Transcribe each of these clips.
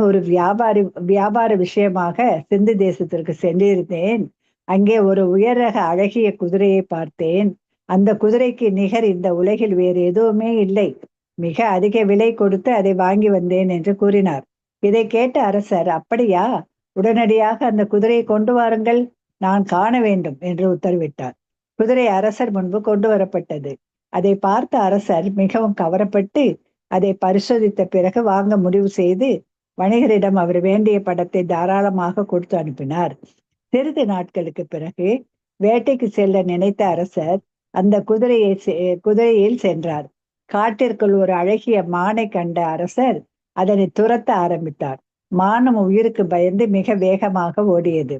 ஒரு வியாபார விஷயமாக சிந்து தேசத்திற்கு சென்றிருந்தேன். அங்கே ஒரு உயர் ரக அழகிய குதிரையை பார்த்தேன். அந்த குதிரைக்கு நிகர் இந்த உலகில் வேறு எதுவுமே இல்லை. மிக அதிக விலை கொடுத்து அதை வாங்கி வந்தேன் என்று கூறினார். இதை கேட்ட அரசர், அப்படியா? உடனடியாக அந்த குதிரையை கொண்டு வாருங்கள், நான் காண வேண்டும் என்று உத்தரவிட்டார். குதிரை அரசர் முன்பு கொண்டு வரப்பட்டது. அதை பார்த்த அரசர் மிகவும் கவரப்பட்டு அதை பரிசோதித்த பிறகு வாங்க முடிவு செய்து வணிகரிடம் அவர் வேண்டிய பணத்தை தாராளமாக கொடுத்து அனுப்பினார். சிறிது நாட்களுக்கு பிறகு வேட்டைக்கு செல்ல நினைத்த அரசர் அந்த குதிரையில் சென்றார். காட்டிற்குள் ஒரு அழகிய மானை கண்ட அரசர் அதனை துரத்த ஆரம்பித்தார். மானும் உயிருக்கு பயந்து மிக வேகமாக ஓடியது.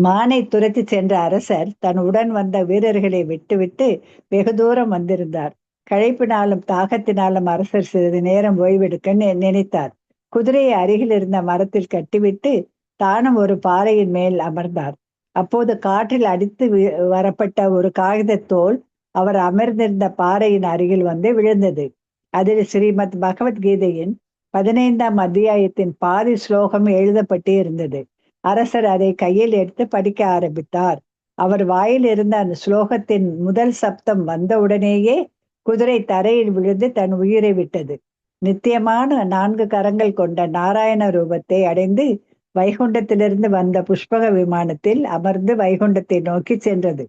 மானை துரத்தி சென்ற அரசர் தன் உடன் வந்த வீரர்களை விட்டுவிட்டு வெகு தூரம் வந்திருந்தார். களைப்பினாலும் தாகத்தினாலும் அரசர் சிறிது நேரம் ஓய்வெடுக்க நினைத்தார். குதிரையை அருகில் இருந்த மரத்தில் கட்டிவிட்டு தானும் ஒரு பாறையின் மேல் அமர்ந்தார். அப்போது காற்றில் அடித்து வரப்பட்ட ஒரு காகிதத்தோல் அவர் அமர்ந்திருந்த பாறையின் அருகில் வந்து விழுந்தது. அதில் ஸ்ரீமத் பகவத்கீதையின் 15ஆம் அத்தியாயத்தின் பாதி ஸ்லோகம் எழுதப்பட்டு இருந்தது. அரசர் அதை கையில் எடுத்து படிக்க ஆரம்பித்தார். அவர் வாயில் இருந்த அந்த ஸ்லோகத்தின் முதல் சப்தம் வந்தவுடனேயே குதிரை தரையில் விழுந்து தன் உயிரை விட்டது. நித்தியமான 4 கரங்கள் கொண்ட நாராயண ரூபத்தை அடைந்து வைகுண்டத்திலிருந்து வந்த புஷ்பக விமானத்தில் அமர்ந்து வைகுண்டத்தை நோக்கி சென்றது.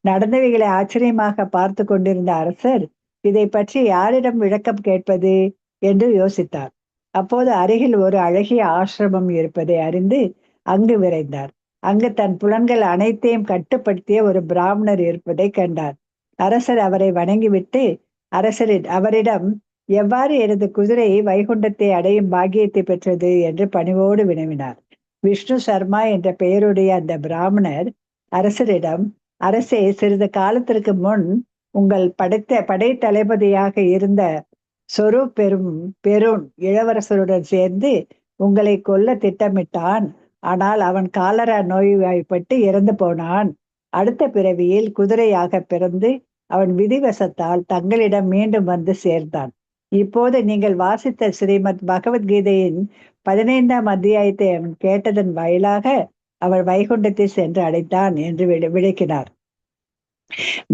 நடந்தவைகளை ஆச்சரியமாக பார்த்து கொண்டிருந்த அரசர் இதை பற்றி யாரிடம் விளக்கம் கேட்பது என்று யோசித்தார். அப்போது அருகில் ஒரு அழகிய ஆசிரமம் இருப்பதை அறிந்து அங்கு விரைந்தார். அங்கு தன் புலன்கள் அனைத்தையும் கட்டுப்படுத்திய ஒரு பிராமணர் இருப்பதை கண்டார். அரசர் அவரை வணங்கிவிட்டு அவரிடம் எவ்வாறு எனது குதிரை வைகுண்டத்தை அடையும் பாக்கியத்தை பெற்றது என்று பணிவோடு வினவினார். விஷ்ணு சர்மா என்ற பெயருடைய அந்த பிராமணர் அரசரிடம், அரசே, சிறிது காலத்திற்கு முன் உங்கள் படை தளபதியாக இருந்த சொரூப் பெருன் இளவரசருடன் சேர்ந்து உங்களை கொல்ல திட்டமிட்டான். ஆனால் அவன் காலரா நோய்வாய்ப்பட்டு இறந்து போனான். அடுத்த பிறவியில் குதிரையாக பிறந்து அவன் விதிவசத்தால் தங்களிடம் மீண்டும் வந்து சேர்ந்தான். இப்போது நீங்கள் வாசித்த ஸ்ரீமத் பகவத்கீதையின் 15ஆம் அத்தியாயத்தை அவன் கேட்டதன் வாயிலாக அவள் வைகுண்டத்தை சென்று அடைந்தான் என்று விளக்கினார்.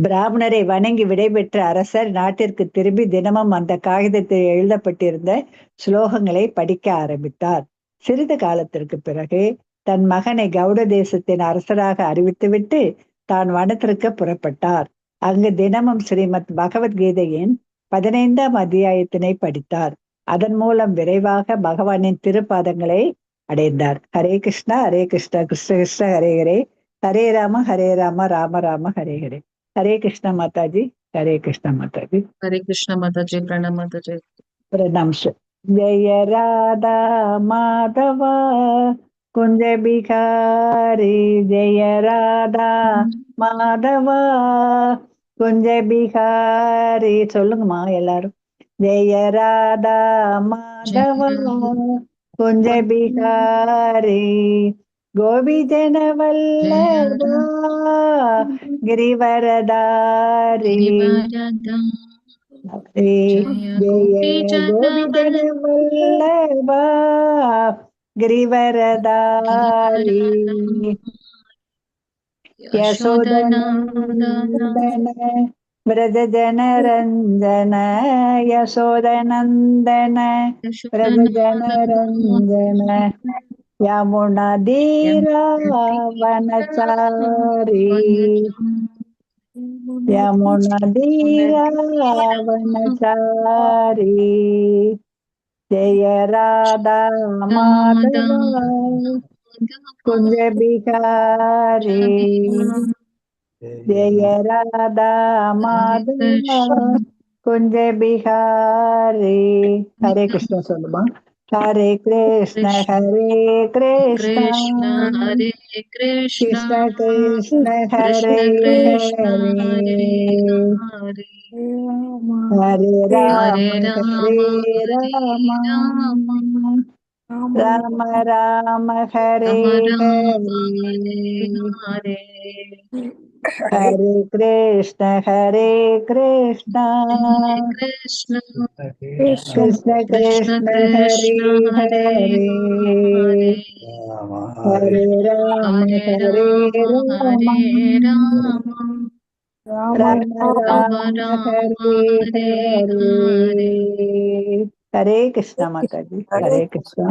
பிராமணரை வணங்கி விடைபெற்ற அரசர் நாட்டிற்கு திரும்பி தினமும் அந்த காகிதத்தில் எழுதப்பட்டிருந்த ஸ்லோகங்களை படிக்க ஆரம்பித்தார். சிறிது காலத்திற்கு பிறகு தன் மகனை கௌட தேசத்தின் அரசராக அறிவித்துவிட்டு தான் வனத்திற்கு புறப்பட்டார். அங்கு தினமும் ஸ்ரீமத் பகவத்கீதையின் 15ஆம் அத்தியாயத்தினை படித்தார். அதன் மூலம் விரைவாக பகவானின் திருப்பாதங்களை அடைந்தார். ஹரே கிருஷ்ணா ஹரே கிருஷ்ணா கிருஷ்ண கிருஷ்ண ஹரே ஹரே, ஹரே ராம ராம ராம ஹரே ஹரே. ஹரே கிருஷ்ண மாதாஜி, ஹரே கிருஷ்ண மாதாஜி. ஹரே கிருஷ்ண மாதாஜி, பிரணாம் மாதாஜி. பிரணாம். ஜெய ராதா மாதவா குஞ்ச பிகாரி, ஜெய ராதா மாதவா குஞ்ச பிகாரி. சொல்லுங்கம்மா எல்லாரும். ஜெய ராதா மாதவா குஞ்ச பிகாரி, கோபி ஜனவல்லபா கிரிவரதாரி. ஜெய கோபி ஜனவல்லபா கிரிவரதாரி, யசோதனந்தன व्रज जनरञ्जन, यशोदनन्दन व्रज जनरञ्जन, यमुनाधीरावनचारी, यमुनाधीरावनचारी. जय राधा माधव कुंज बिहारी, जय राधा माधव कुंज बिहारी. हरे कृष्ण சொல்லுமா. हरे कृष्ण कृष्ण कृष्ण कृष्ण हरे हरे, हरे राम राम राम हरे हरे. हरे Krishna Hare Krishna, Krishna Krishna Krishna Krishna हरे Krishna, Hare हरे Hare, हरे Ram Hare Rama, Hare Rama, Ram Ram Ram Rama Ram Rama, हरे Hare Hare. हरे हरे कृष्ण माता जी हरे हरे कृष्ण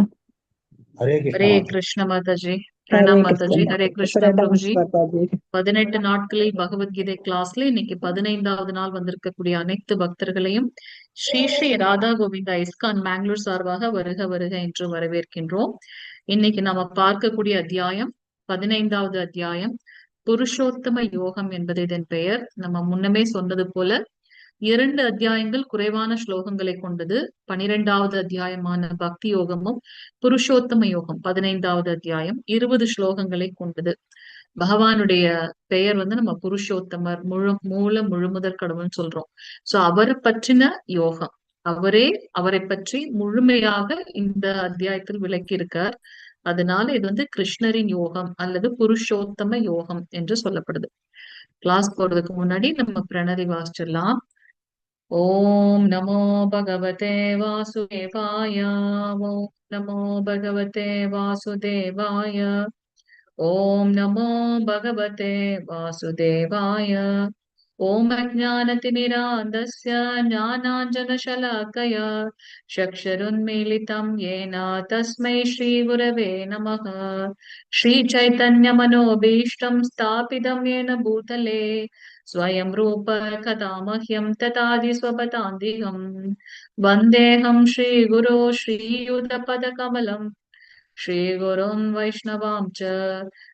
हरे कृष्ण हरे माता। कृष्ण माताजी. हरे பிரணாம் कृष्ण மாதாஜி. ஹரே माता जी கிருஷ்ணா प्रणाम பிரபுஜி. माता जी 18 நாட்களில் பகவத்கீதை கிளாஸ்ல இன்னைக்கு 15வது நாள் வந்திருக்கக்கூடிய அனைத்து பக்தர்களையும் ஸ்ரீ ஸ்ரீ ராதா கோவிந்தா இஸ்கான் மேங்களூர் சார்பாக வருக வருக என்று வரவேற்கின்றோம். இன்னைக்கு நாம பார்க்கக்கூடிய அத்தியாயம் 15வது அத்தியாயம் புருஷோத்தம யோகம் என்பது இதன் பெயர். நம்ம முன்னமே சொன்னது போல 2 அத்தியாயங்கள் குறைவான ஸ்லோகங்களை கொண்டது. 12வது அத்தியாயமான பக்தி யோகமும் புருஷோத்தம யோகம் 15வது அத்தியாயம் 20 ஸ்லோகங்களை கொண்டது. பகவானுடைய பெயர் நம்ம புருஷோத்தமர், மூல முழுமுதற் கடவுள்னு சொல்றோம். சோ அவரை பற்றின யோகம், அவரை பற்றி முழுமையாக இந்த அத்தியாயத்தில் விளக்கி இருக்கார். அதனால இது கிருஷ்ணரின் யோகம் அல்லது புருஷோத்தம யோகம் என்று சொல்லப்படுது. கிளாஸ் போறதுக்கு முன்னாடி நம்ம பிரணதி வாசிச்சிடலாம். ஓம் நமோ பகவதே வாசுதேவாய. ஓம் நமோ பகவதே வாசுதேவாய. ஓம் நமோ பகவதே வாசுதேவாய. ஓம் அஜ்ஞானதிமிராந்தஸ்ய ஞானாஞ்சனशलाकया चक्षुरुन्मीलितं येन तस्मै श्रीगुरवे नमः. श्रीचैतन्यमनोभीष्टं स्थापितं येन भूतले स्वयं रूप कदा मह्यं ददाति स्वपदान्तिकम्. वन्देऽहं श्रीगुरो श्रीयुतपदकमलं श्रीगुरुं वैष्णवां च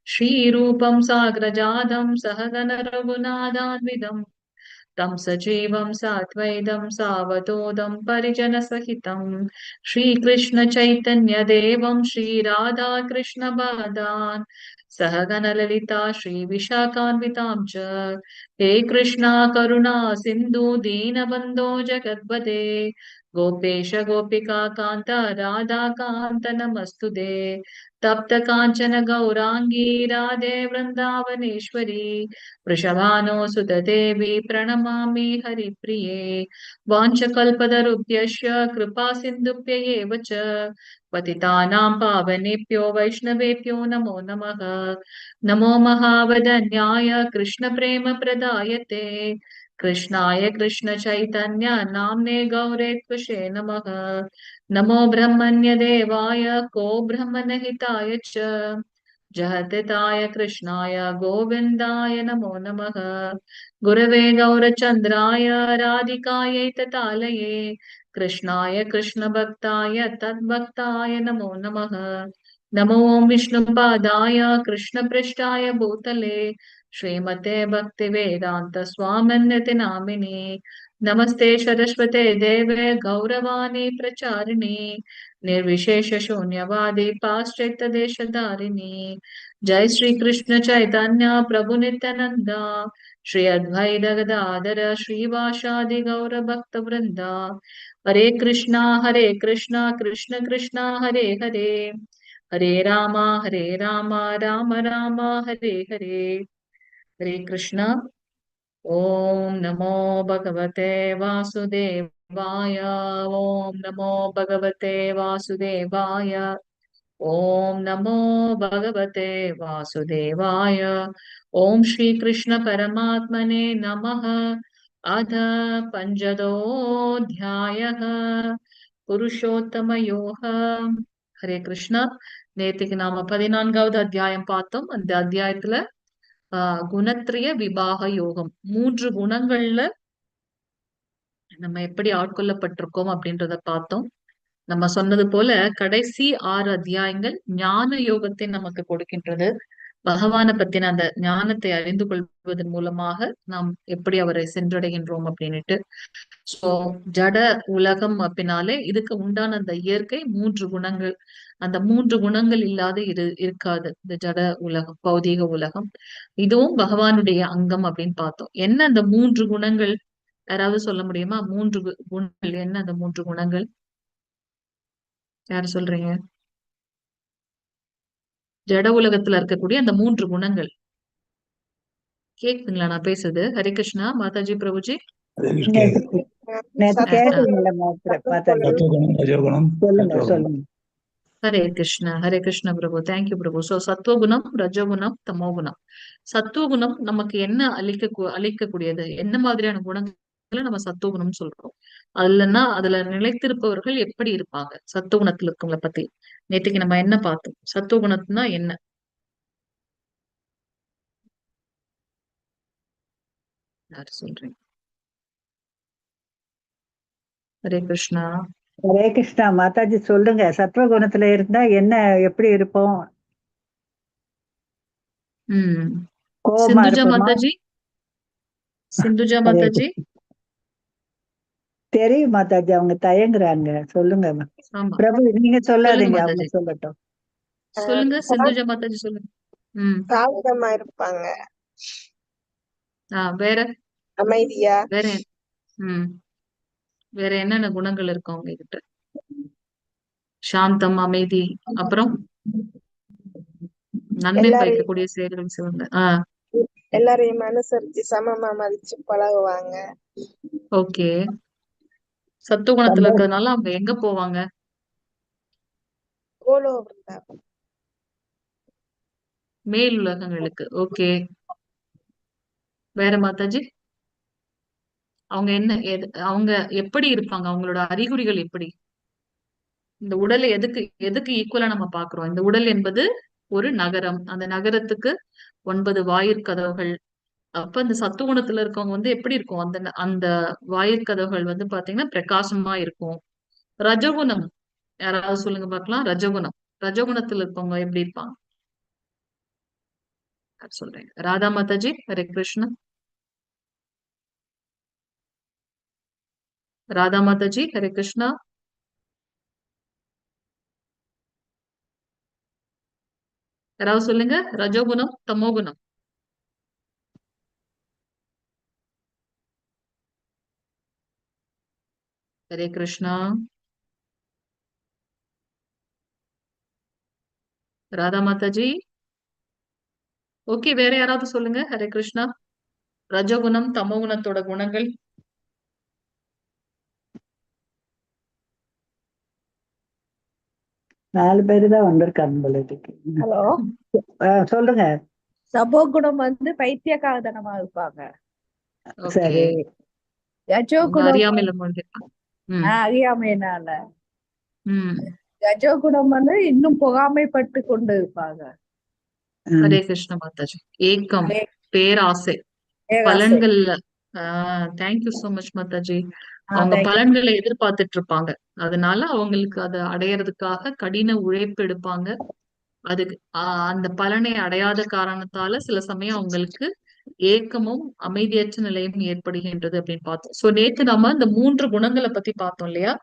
श्रीरूपं साग्रजातं सहगण रघुनाथान्वितं तं सजीवं साद्वैतं सावधूतं परिजनसहितं श्रीकृष्णचैतन्यदेवं श्रीराधाकृष्णपादान् सहगण ललिता श्रीविशाखान्वितां च। हे कृष्णा करुणा सिन्धु दीनबन्धो जगद्पते गोपेश गोपिका कान्त राधा कान्त नमस्तुते। तप्त काञ्चन गौराङ्गी राधे वृन्दावनेश्वरी वृषभानुसुत देवी प्रणमामि हरिप्रिये। वाञ्छकल्पतरुभ्यश्च कृपा सिन्धुभ्य एव च पतितानां पावनेभ्यो वैष्णवेभ्यो नमो नमः। नमो महावदन्याय कृष्णप्रेमप्रदायते कृष्णाय कृष्णचैतन्य नाम्ने गौरे त्वषे नमः। नमो ब्रह्मण्यदेवाय को ब्रह्मणहिताय च जगद्धिताय कृष्णाय गोविन्दाय नमो नमः। गुरवे गौरचन्द्राय राधिकायै ततालये कृष्णाय कृष्णभक्ताय तद्भक्ताय नमो नमः। नमो विष्णुपादाय कृष्णपृष्ठाय भूतले श्रीमते भक्तिवेदान्त स्वामिन्यति नामिने। नमस्ते सरस्वते देवे गौरवाणी प्रचारिणे निर्विशेष शून्यवादी पाश्चात्य देशधारिणी। जय श्री कृष्ण चैतन्य प्रभु नित्यानंद श्री अद्वैत गदाधर श्रीवासादि गौर भक्त वृंदा। हरे कृष्णा कृष्ण कृष्णा हरे हरे, हरे राम राम राम हरे हरे। हरे कृष्णा। ओम नमो भगवते वासुदेवाय। ओम नमो भगवते वासुदेवाय। ओम नमो भगवते वासुदेवाय। ओम श्री कृष्ण परमात्मने नमः। अथ पंचदोऽध्यायः पुरुषोत्तम योग। हरे कृष्णा. நேத்துக்கு நாம 14வது அத்தியாயம் பார்த்தோம். அந்த அத்தியாயத்துல குணத்ரய விபாக யோகம், 3 குணங்கள்ல நம்ம எப்படி ஆட்கொள்ளப்பட்டிருக்கோம் அப்படின்றத பார்த்தோம். நம்ம சொன்னது போல கடைசி 6 அத்தியாயங்கள் ஞான யோகத்தை நமக்கு கொடுக்கின்றது. பகவானை பத்தின அந்த ஞானத்தை அறிந்து கொள்வதன் மூலமாக நாம் எப்படி அவரை சென்றடைகின்றோம் அப்படின்னுட்டு. சோ ஜட உலகம் அப்படின்னாலே இதுக்கு உண்டான அந்த இயற்கை 3 குணங்கள். அந்த 3 குணங்கள் இல்லாத இருக்காது இந்த ஜட உலகம், பௌதீக உலகம். இதுவும் பகவானுடைய அங்கம் அப்படின்னு பார்த்தோம். என்ன அந்த 3 குணங்கள்? யாராவது சொல்ல முடியுமா? 3 குணங்கள் என்ன? அந்த 3 குணங்கள் யாரு சொல்றீங்க? ஜட உலகத்துல இருக்கக்கூடிய அந்த 3 குணங்கள். கேக்குதுங்களா நான் பேசுறது? ஹரே கிருஷ்ணா மாதாஜி பிரபுஜி. நேத்து நேத்து கேட்டீங்கல்ல மாதாஜி, சத்துவகுணம் ரஜோகுணம் சொல்லுங்க சத்துவகுணம். சொல்லுங்க. ஹரே கிருஷ்ணா பிரபு. தேங்க்யூ பிரபு. சோ சத்துவகுணம், ரஜோகுணம், தமோகுணம். சத்துவகுணம் நமக்கு என்ன அளிக்கக்கூடியது, என்ன மாதிரியான குணங்களை நம்ம சத்துவகுணம் சொல்றோம். அதுல நிலைத்திருப்பவர்கள் எப்படி இருப்பாங்க, சத்துவகுணத்துல இருக்கவங்கள பத்தி நேற்றுக்கு நம்ம என்ன பார்த்தோம்? சத்துவகுணம்னா என்ன? யாரு சொல்றீங்க? ஹரே கிருஷ்ணா. ஹரே கிருஷ்ணா மாதாஜி சொல்லுங்க. சத்வகுணத்துல இருந்தா என்ன, எப்படி இருப்போம்? ம் கோபமா சிந்துஜா இருப்போமா? மாதாஜி, சிந்துஜா ஹரே மாதாஜி. கிருஷ்ணா. தெரியும் மாதாஜி, அவங்க தயங்குறாங்க. சொல்லுங்க ஆமா, பிரபு, நீங்க சொல்லுங்க சொல்லாதீங்க, அவங்க மாதாஜி. சொல்லட்டும். சொல்லுங்க சிந்துஜா மாதாஜி, சொல்லுங்க. சாந்தமா இருப்பாங்க, வேற அமைதியா. வேற ம் வேற என்னென்ன குணங்கள் இருக்கு அவங்க கிட்ட? சாந்தம், அமைதி, அப்புறம் நன்மை எல்லாரையும் பயக்கக்கூடிய செயல்கள் சொல்லுங்க. எல்லாரையும் அனுசரிச்சு சமமா மதிச்சு பழகுவாங்க. ஓகே. சத்துவகுணத்துல இருக்கிறதுனால அவங்க எங்க போவாங்க? கோலோ விருந்தாவன். மேல் உலகங்களுக்கு. ஓகே. வேற மாதாஜி? அவங்க அவங்க எப்படி இருப்பாங்க? அவங்களோட அறிகுறிகள் எப்படி? இந்த உடலை எதுக்கு எதுக்கு ஈக்குவலா நம்ம பாக்குறோம்? இந்த உடல் என்பது ஒரு நகரம். அந்த நகரத்துக்கு 9 வாயிற்கதவுகள். அப்ப இந்த சத்துவகுணத்துல இருக்கவங்க எப்படி இருக்கும்? அந்த வாயிற்கதவுகள் பாத்தீங்கன்னா பிரகாசமா இருக்கும். ரஜகுணம் யாராவது சொல்லுங்க பார்க்கலாம். ரஜகுணம், ரஜகுணத்துல இருக்கவங்க எப்படி இருப்பாங்க? யார் சொல்றீங்க? ராதா மாதாஜி. ஹரே கிருஷ்ணா. ராதா மாதாஜி. ஹரே கிருஷ்ணா. யாராவது சொல்லுங்க. ரஜோகுணம், தமோகுணம். ஹரே கிருஷ்ணா. ராதா மாதாஜி. ஓகே, வேற யாராவது சொல்லுங்க. ஹரே கிருஷ்ணா. ரஜகுணம், தமோகுணத்தோட குணங்கள். நாலு பேரு தான் வந்திருக்காங்க போல இருக்கு. ஹலோ, சொல்லுங்க. சபோகுணம் பைத்தியக்காரத்தனமா இருப்பாங்க. ஓகே. சரி. அவங்க ரஜோகுணம் அறியாமையில மூழ்கிருப்பாங்க. அறியாமையினால. ம் ரஜோகுணம் இன்னும் பொறாமைப்பட்டு கொண்டு இருப்பாங்க. ஹரே கிருஷ்ண மாதாஜி. ஏக்கம், பேராசை, பேராசை. பலன்கள்ல தேங்க்யூ சோ மச் மாதாஜி. அவங்க பலன்களை எதிர்பார்த்துட்டு இருப்பாங்க. அதனால அவங்களுக்கு அதை அடையறதுக்காக கடின உழைப்பு எடுப்பாங்க. அதுக்கு அந்த பலனை அடையாத காரணத்தால சில சமயம் அவங்களுக்கு ஏக்கமும் அமைதியற்ற நிலையும் ஏற்படுகின்றது அப்படின்னு பார்த்தோம். சோ நேத்து நாம இந்த 3 குணங்களை பத்தி பார்த்தோம் இல்லையா?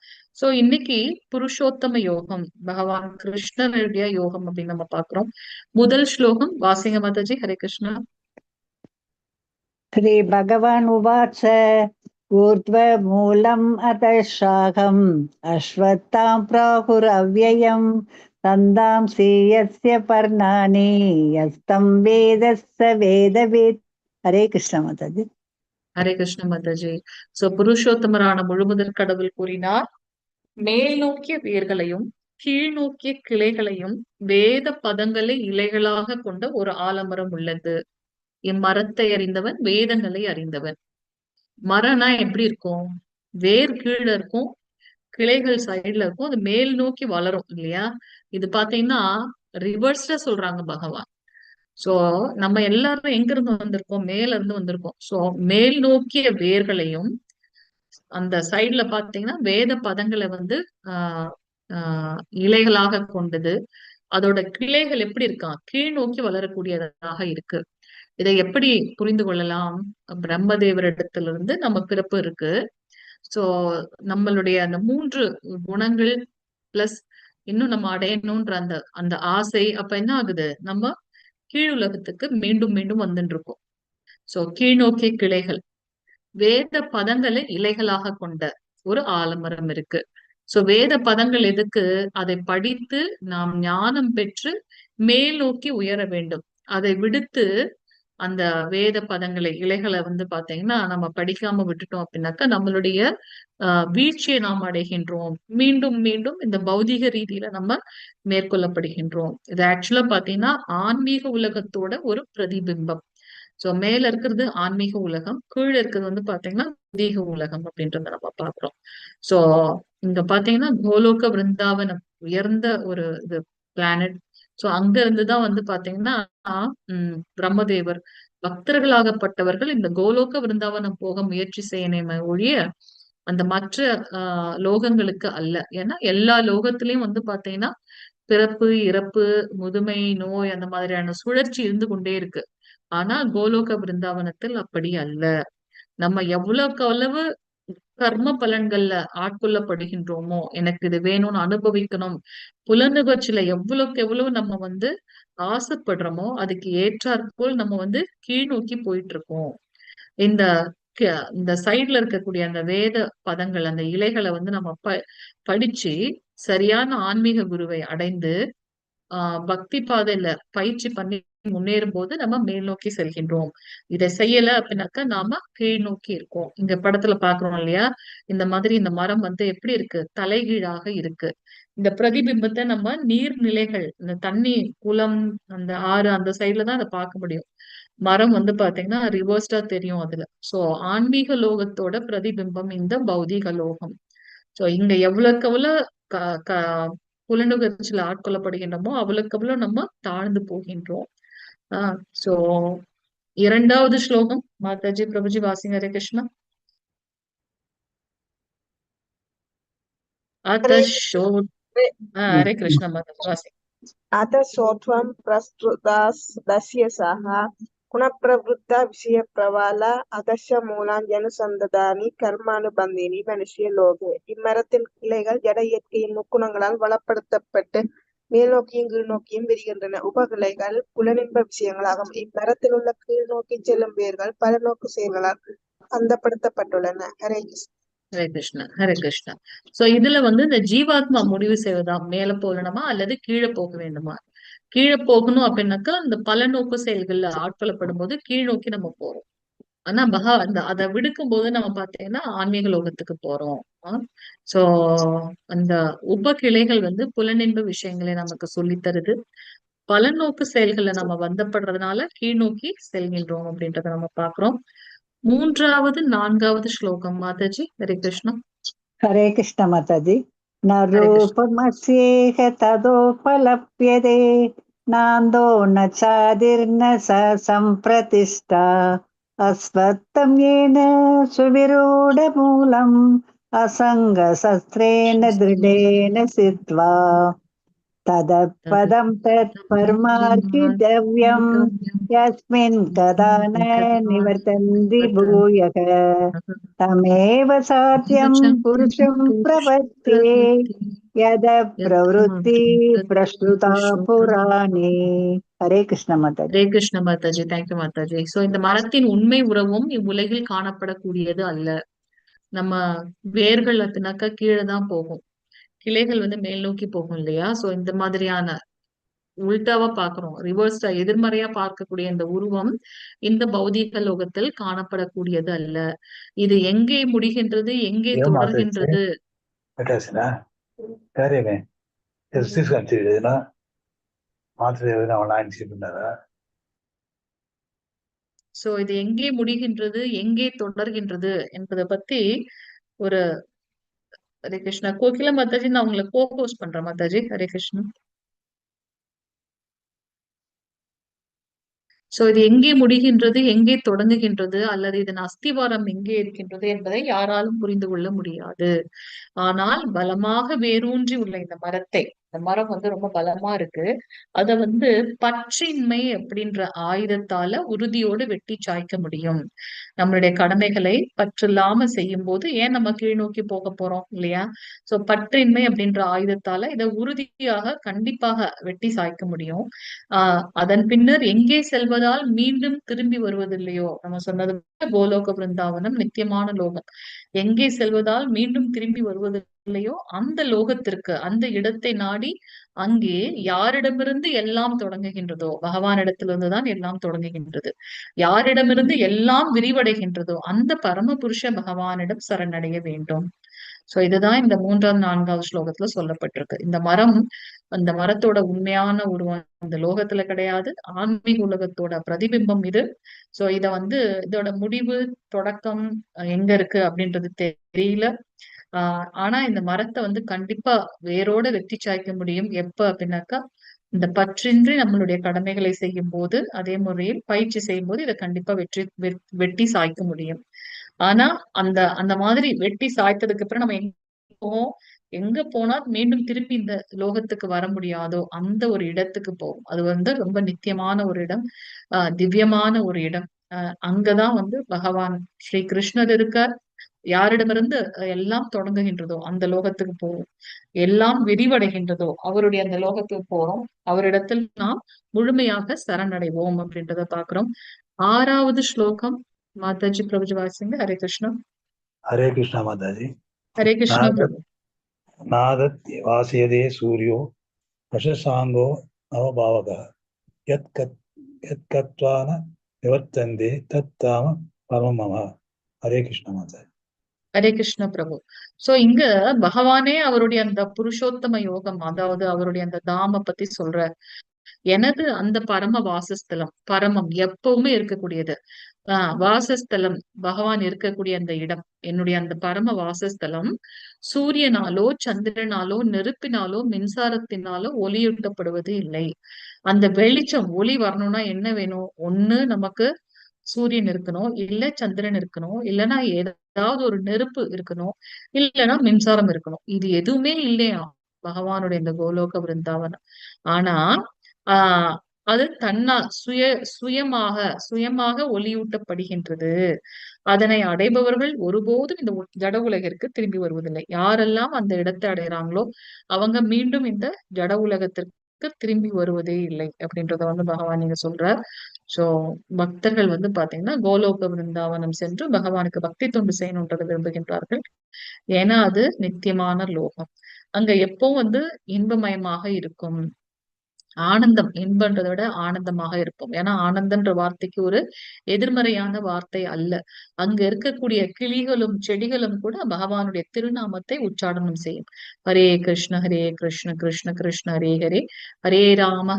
சோ இன்னைக்கு புருஷோத்தம யோகம், பகவான் கிருஷ்ணனுடைய யோகம் அப்படின்னு நம்ம பாக்குறோம். முதல் ஸ்லோகம் வாசிங்க மாதாஜி. ஹரே கிருஷ்ணா. ஸ்ரீ பகவான் உவாச்ச ஊர்த்வமூலம் அதः சாகம் அஸ்வத்தாம் பிராஹுரவ்யயம் தந்தாம்சி யஸ்ய பர்ணானி யஸ்தம் வேத ஸ வேதவித். ஹரே கிருஷ்ண மாதாஜி. ஹரே கிருஷ்ண மாதாஜி. சோ புருஷோத்தமரான முழுமுதற் கடவுள் கூறினார், மேல் நோக்கிய வேர்களையும் கீழ் நோக்கிய கிளைகளையும் வேத பதங்களை இலைகளாக கொண்ட ஒரு ஆலமரம் உள்ளது. இம்மரத்தை அறிந்தவன் வேதங்களை அறிந்தவன். மரம்னா எப்படி இருக்கும்? வேர் கீழே இருக்கும், கிளைகள் சைடுல இருக்கும், அது மேல் நோக்கி வளரும் இல்லையா? இது பாத்தீங்கன்னா ரிவர்ஸ்ல சொல்றாங்க பகவான். சோ நம்ம எல்லாரும் எங்க இருந்து வந்திருக்கோம்? மேல இருந்து வந்திருக்கோம். சோ மேல் நோக்கிய வேர்களையும் அந்த சைடுல பாத்தீங்கன்னா வேத பதங்களை ஆஹ் ஆஹ் இலைகளாக கொண்டது. அதோட கிளைகள் எப்படி இருக்கான்? கீழ் நோக்கி வளரக்கூடியதாக இருக்கு. இதை எப்படி புரிந்து கொள்ளலாம்? பிரம்மதேவரிடத்திலிருந்து நம்ம பிறப்பு இருக்கு. சோ நம்மளுடைய அந்த 3 குணங்கள் பிளஸ் இன்னும் நம்ம அடையணும்ன்ற அந்த அந்த ஆசை, அப்ப என்ன ஆகுது? நம்ம கீழ் உலகத்துக்கு மீண்டும் மீண்டும் வந்துட்டு இருக்கோம். சோ கீழ் நோக்கிய கிளைகள், வேத பதங்களை இலைகளாக கொண்ட ஒரு ஆலமரம் இருக்கு. சோ வேத பதங்கள் எதுக்கு? அதை படித்து நாம் ஞானம் பெற்று மேல் நோக்கி உயர வேண்டும். அதை விடுத்து அந்த வேத பதங்களை இலைகளை வந்து பாத்தீங்கன்னா நம்ம படிக்காம விட்டுட்டோம் அப்படின்னாக்கா நம்மளுடைய வீழ்ச்சியை நாம் அடைகின்றோம். மீண்டும் மீண்டும் இந்த பௌதீக ரீதியில நம்ம மேற்கொள்ளப்படுகின்றோம். இது ஆக்சுவலா பாத்தீங்கன்னா ஆன்மீக உலகத்தோட ஒரு பிரதிபிம்பம். சோ மேல இருக்கிறது ஆன்மீக உலகம், கீழே இருக்கிறது வந்து பாத்தீங்கன்னா பௌதீக உலகம் அப்படின்றத நம்ம பாக்குறோம். சோ இங்க பாத்தீங்கன்னா கோலோக விருந்தாவனம் உயர்ந்த ஒரு இது பிளானட். சோ அங்க இருந்துதான் வந்து பாத்தீங்கன்னா பிரம்மதேவர் பக்தர்களாகப்பட்டவர்கள் இந்த கோலோக விருந்தாவனம் போக முயற்சி செய்யணுமே ஒழிய அந்த மற்ற லோகங்களுக்கு அல்ல. ஏன்னா எல்லா லோகத்திலயும் வந்து பாத்தீங்கன்னா பிறப்பு, இறப்பு, முதுமை, நோய் அந்த மாதிரியான சுழற்சி இருந்து கொண்டே இருக்கு. ஆனா கோலோக பிருந்தாவனத்தில் அப்படி அல்ல. நம்ம எவ்வளவுக்கு அவ்வளவு கர்ம பலன்கள்ல ஆட்கொள்ளப்படுகின்றோமோ, எனக்கு இது வேணும்னு அனுபவிக்கணும், புலனுகர்ச்சியில எவ்வளவுக்கு எவ்வளவு நம்ம வந்து ஆசைப்படுறோமோ அதுக்கு ஏற்றாற்போல் நம்ம வந்து கீழ் நோக்கி போயிட்டு இருக்கோம். இந்த இந்த சைட்ல இருக்கக்கூடிய அந்த வேத பதங்கள், அந்த இலைகளை வந்து நம்ம படிச்சு சரியான ஆன்மீக குருவை அடைந்து பக்தி பாதையில பயிற்சி பண்ணி முன்னேறும் போது நம்ம மேல் நோக்கி செல்கின்றோம். இதை செய்யல அப்படின்னாக்கா நாம கீழ் நோக்கி இருக்கோம். இங்க படத்துல பாக்குறோம் இல்லையா, இந்த மாதிரி இந்த மரம் வந்து எப்படி இருக்கு, தலைகீழாக இருக்கு. இந்த பிரதிபிம்பத்தை நம்ம நீர்நிலைகள், இந்த தண்ணி குளம், அந்த ஆறு அந்த சைட்ல தான் அதை பார்க்க முடியும். மரம் வந்து பாத்தீங்கன்னா ரிவர்ஸ்டா தெரியும் அதுல. சோ ஆன்மீக லோகத்தோட பிரதிபிம்பம் இந்த பௌதீக லோகம். சோ இங்க எவ்வளவுக்கு எவ்வளவு புலனுகர்ச்சியில ஆட்கொள்ளப்படுகின்றோமோ அவ்வளவுக்கு அவ்வளவு நம்ம தாழ்ந்து போகின்றோம். சோ இரண்டாவது ஸ்லோகம் மாதாஜி பிரபுஜி வாசிங்க. ஹரே கிருஷ்ணா. ஹரே கிருஷ்ணா மாதாஜி வாசிங்க. अथ सोत्वं प्रस्तुतास्यसाः गुणप्रवृत्ता विषयप्रवाला अगस्ய மூலாஞ்சனுசந்ததானி கர்மானுபந்தினி மனுஷிய லோகே. இம்மரத்தின் கிளைகள் ஜட இயற்கையின் முக்குணங்களால் வளப்படுத்தப்பட்டு மேல் நோக்கியும் கீழ் நோக்கியும் விரிகின்றன. உபகிளைகள் புலனின்ப விஷயங்களாகும். இம்மரத்தில் உள்ள கீழ் நோக்கி செல்லும் வேர்கள் பல நோக்கு செயல்களால் அந்தப்படுத்தப்பட்டுள்ளன. ஹரே கிருஷ்ணா. ஹரே கிருஷ்ணா. ஹரே கிருஷ்ணா. சோ இதுல வந்து இந்த ஜீவாத்மா முடிவு செய்வதா மேல போகணுமா அல்லது கீழே போக வேண்டுமா? கீழே போகணும் அப்படின்னாக்கா அந்த பல நோக்கு செயல்கள்ல ஆட்கொள்ளப்படும் போது கீழ் நோக்கி நம்ம போறோம். ஆனா அதை விடுக்கும் போது நம்ம பாத்தீங்கன்னா ஆன்மீக லோகத்துக்கு போறோம். சோ அந்த உப கிளைகள் வந்து புலனின்ப விஷயங்களை நமக்கு சொல்லி தருது. பல நோக்கு செயல்களை நம்ம வந்தப்படுறதுனால கீழ் நோக்கி செல்கின்றோம் அப்படின்றத நம்ம பாக்குறோம். மூன்றாவது நான்காவது ஸ்லோகம் மாதாஜி. ஹரே கிருஷ்ணா. ஹரே கிருஷ்ண மாதாஜி. ந ஹரே கிருஷ்ணா. ரூபமஸ்யேஹ ததோபலப்யதே நாந்தோ ந சாதிர்ன ச சம்பிரதிஷ்டா அஸ்வத்தம் ஏன சுவிரூட மூலம் அசங்க சஸ்திரேன திருடேன சித்வா ததபதம் தத் பரமார்த்திதவ்யம் யஸ்மின் கதான நிவர்த்தந்தி பூயக தமேவ சாத்யம் புருஷம் பிரபத்தே யத பிரவருத்தி பிரஸ்துதா புராணே. ஹரே கிருஷ்ண மாதாஜி. ஹரே கிருஷ்ண மாதாஜி. தேங்க்யூ மாதாஜி. சோ இந்த மரத்தின் உண்மை உறவும் இவ்வுலகில் காணப்படக்கூடியது அல்ல. நம்ம வேர்கள் அப்படின்னாக்கா கீழே தான் போகும், கிளைகள் வந்து மேல் நோக்கி போகும் இல்லையா? சோ இந்த மாதிரியான உல்டாவா பாக்குறோம், ரிவர்ஸ்டா எதிர்மறையா பார்க்கக்கூடிய இந்த உருவம் இந்த பௌதீக லோகத்தில் காணப்படக்கூடியது அல்ல. இது எங்கே முடிகின்றது, எங்கே தொடர்கின்றது? சோ இது எங்கே முடிகின்றது, எங்கே தொடர்கின்றது என்பதை பத்தி ஒரு ஹரே கிருஷ்ணா. கோகிலா மாதாஜி, நான் உங்களை கோபோஸ் பண்றேன் மாதாஜி. ஹரே கிருஷ்ணா. சோ இது எங்கே முடிகின்றது, எங்கே தொடங்குகின்றது, அல்லது இதன் அஸ்திவாரம் எங்கே இருக்கின்றது என்பதை யாராலும் புரிந்து கொள்ள முடியாது. ஆனால் பலமாக வேரூன்றி உள்ள இந்த மரத்தை, இந்த மரம் வந்து ரொம்ப பலமா இருக்கு, அத வந்து பற்றின்மை அப்படின்ற ஆயுதத்தால உறுதியோடு வெட்டி சாய்க்க முடியும். நம்மளுடைய கடமைகளை பற்றில்லாம செய்யும் போது ஏன் நம்ம கீழ் நோக்கி போக போறோம் இல்லையா? சோ பற்றின்மை அப்படின்ற ஆயுதத்தால இதை உறுதியாக கண்டிப்பாக வெட்டி சாய்க்க முடியும். அதன் பின்னர் எங்கே செல்வதால் மீண்டும் திரும்பி வருவதில்லையோ, நம்ம சொன்னது கோலோக பிருந்தாவனம் நித்தியமான லோகம், எங்கே செல்வதால் மீண்டும் திரும்பி வருவது இல்லையோ அந்த லோகத்திற்கு, அந்த இடத்தை நாடி அங்கே யாரிடமிருந்து எல்லாம் தொடங்குகின்றதோ, பகவானிடத்திலிருந்துதான் எல்லாம் தொடங்குகின்றது. யாரிடமிருந்து எல்லாம் விரிவடைகின்றதோ அந்த பரமபுருஷ பகவானிடம் சரணடைய வேண்டும். சோ இதுதான் இந்த 3வது 4வது ஸ்லோகத்துல சொல்லப்பட்டிருக்கு. இந்த மரம், அந்த மரத்தோட உண்மையான உருவம் இந்த லோகத்துல கிடையாது, ஆன்மீக உலகத்தோட பிரதிபிம்பம் இது. சோ இத இதோட முடிவு தொடக்கம் எங்க இருக்கு அப்படின்றது தெரியல. ஆனா இந்த மரத்தை கண்டிப்பா வேரோட வெட்டி சாய்க்க முடியும். எப்ப அப்படின்னாக்கா, இந்த பற்றின்றி நம்மளுடைய கடமைகளை செய்யும் போது, அதே முறையில் பயிற்சி செய்யும் போது இதை கண்டிப்பா வெட்டி சாய்க்க முடியும். ஆனா அந்த அந்த மாதிரி வெட்டி சாய்த்ததுக்கு அப்புறம் நம்ம எங்க போனா மீண்டும் திருப்பி இந்த லோகத்துக்கு வர முடியாதோ அந்த ஒரு இடத்துக்கு போகும். அது ரொம்ப நித்தியமான ஒரு இடம், திவ்யமான ஒரு இடம். அங்கதான் பகவான் ஸ்ரீ கிருஷ்ணர் இருக்கார். யாரிடமிருந்து எல்லாம் தொடங்குகின்றதோ அந்த லோகத்துக்கு போறோம், எல்லாம் விரிவடைகின்றதோ அவருடைய அந்த லோகத்துக்கு போறோம். அவரிடத்தில் நாம் முழுமையாக சரணடைவோம் அப்படின்றத பாக்குறோம். 6வது ஸ்லோகம் மாதாஜி பிரபுஜி வாசிங்க. ஹரே கிருஷ்ணா. ஹரே கிருஷ்ணா மாதாஜி. ஹரே கிருஷ்ணா பிரபு. நாதத் வாசியதே சூரியோ வசசாங்கோ நவபாவக யத் கத்வான நிவர்த்தந்தே தத் தாம பரமம. ஹரே கிருஷ்ணா மாதாஜி. ஹரே கிருஷ்ண பிரபு. சோ இங்க பகவானே அவருடைய அந்த புருஷோத்தம யோகம், அதாவது அவருடைய அந்த தாம பத்தி சொல்ற. எனது அந்த பரம வாசஸ்தலம், பரமம் எப்பவுமே இருக்கக்கூடியது. வாசஸ்தலம், பகவான் இருக்கக்கூடிய அந்த இடம், என்னுடைய அந்த பரம வாசஸ்தலம் சூரியனாலோ சந்திரனாலோ நெருப்பினாலோ மின்சாரத்தினாலோ ஒளியூட்டப்படுவது இல்லை. அந்த வெளிச்சம், ஒளி வரணும்னா என்ன வேணும்? ஒண்ணு நமக்கு சூரியன் இருக்கணும், இல்ல சந்திரன் இருக்கணும், இல்லைன்னா ஏதாவது ஒரு நெருப்பு இருக்கணும், இல்லைன்னா மின்சாரம் இருக்கணும். இது எதுவுமே இல்லையா பகவானுடைய இந்த கோலோக விருந்தாவனம். ஆனா அது சுயமாக ஒளியூட்டப்படுகின்றது. அதனை அடைபவர்கள் ஒருபோதும் இந்த ஜட உலகிற்கு திரும்பி வருவதில்லை. யாரெல்லாம் அந்த இடத்தை அடைகிறாங்களோ அவங்க மீண்டும் இந்த ஜட உலகத்திற்கு திரும்பி வருவதே இல்லை அப்படின்றத பகவான் நீங்க சொல்றார். சோ பக்தர்கள் பாத்தீங்கன்னா கோலோக விருந்தாவனம் சென்று பகவானுக்கு பக்தி தொண்டு செய்யணுன்றதை விரும்புகின்றார்கள். ஏன்னா அது நித்தியமான லோகம். அங்க எப்பவும் இன்பமயமாக இருக்கும். ஆனந்தம், இன்பன்றதை விட ஆனந்தமாக இருப்போம். ஏன்னா ஆனந்தன்ற வார்த்தைக்கு ஒரு எதிர்மறையான வார்த்தை அல்ல. அங்க இருக்கக்கூடிய கிளிகளும் செடிகளும் கூட பகவானுடைய திருநாமத்தை உச்சாடனம் செய்யும். ஹரே கிருஷ்ண கிருஷ்ண கிருஷ்ண ஹரே ஹரே, ஹரே ராம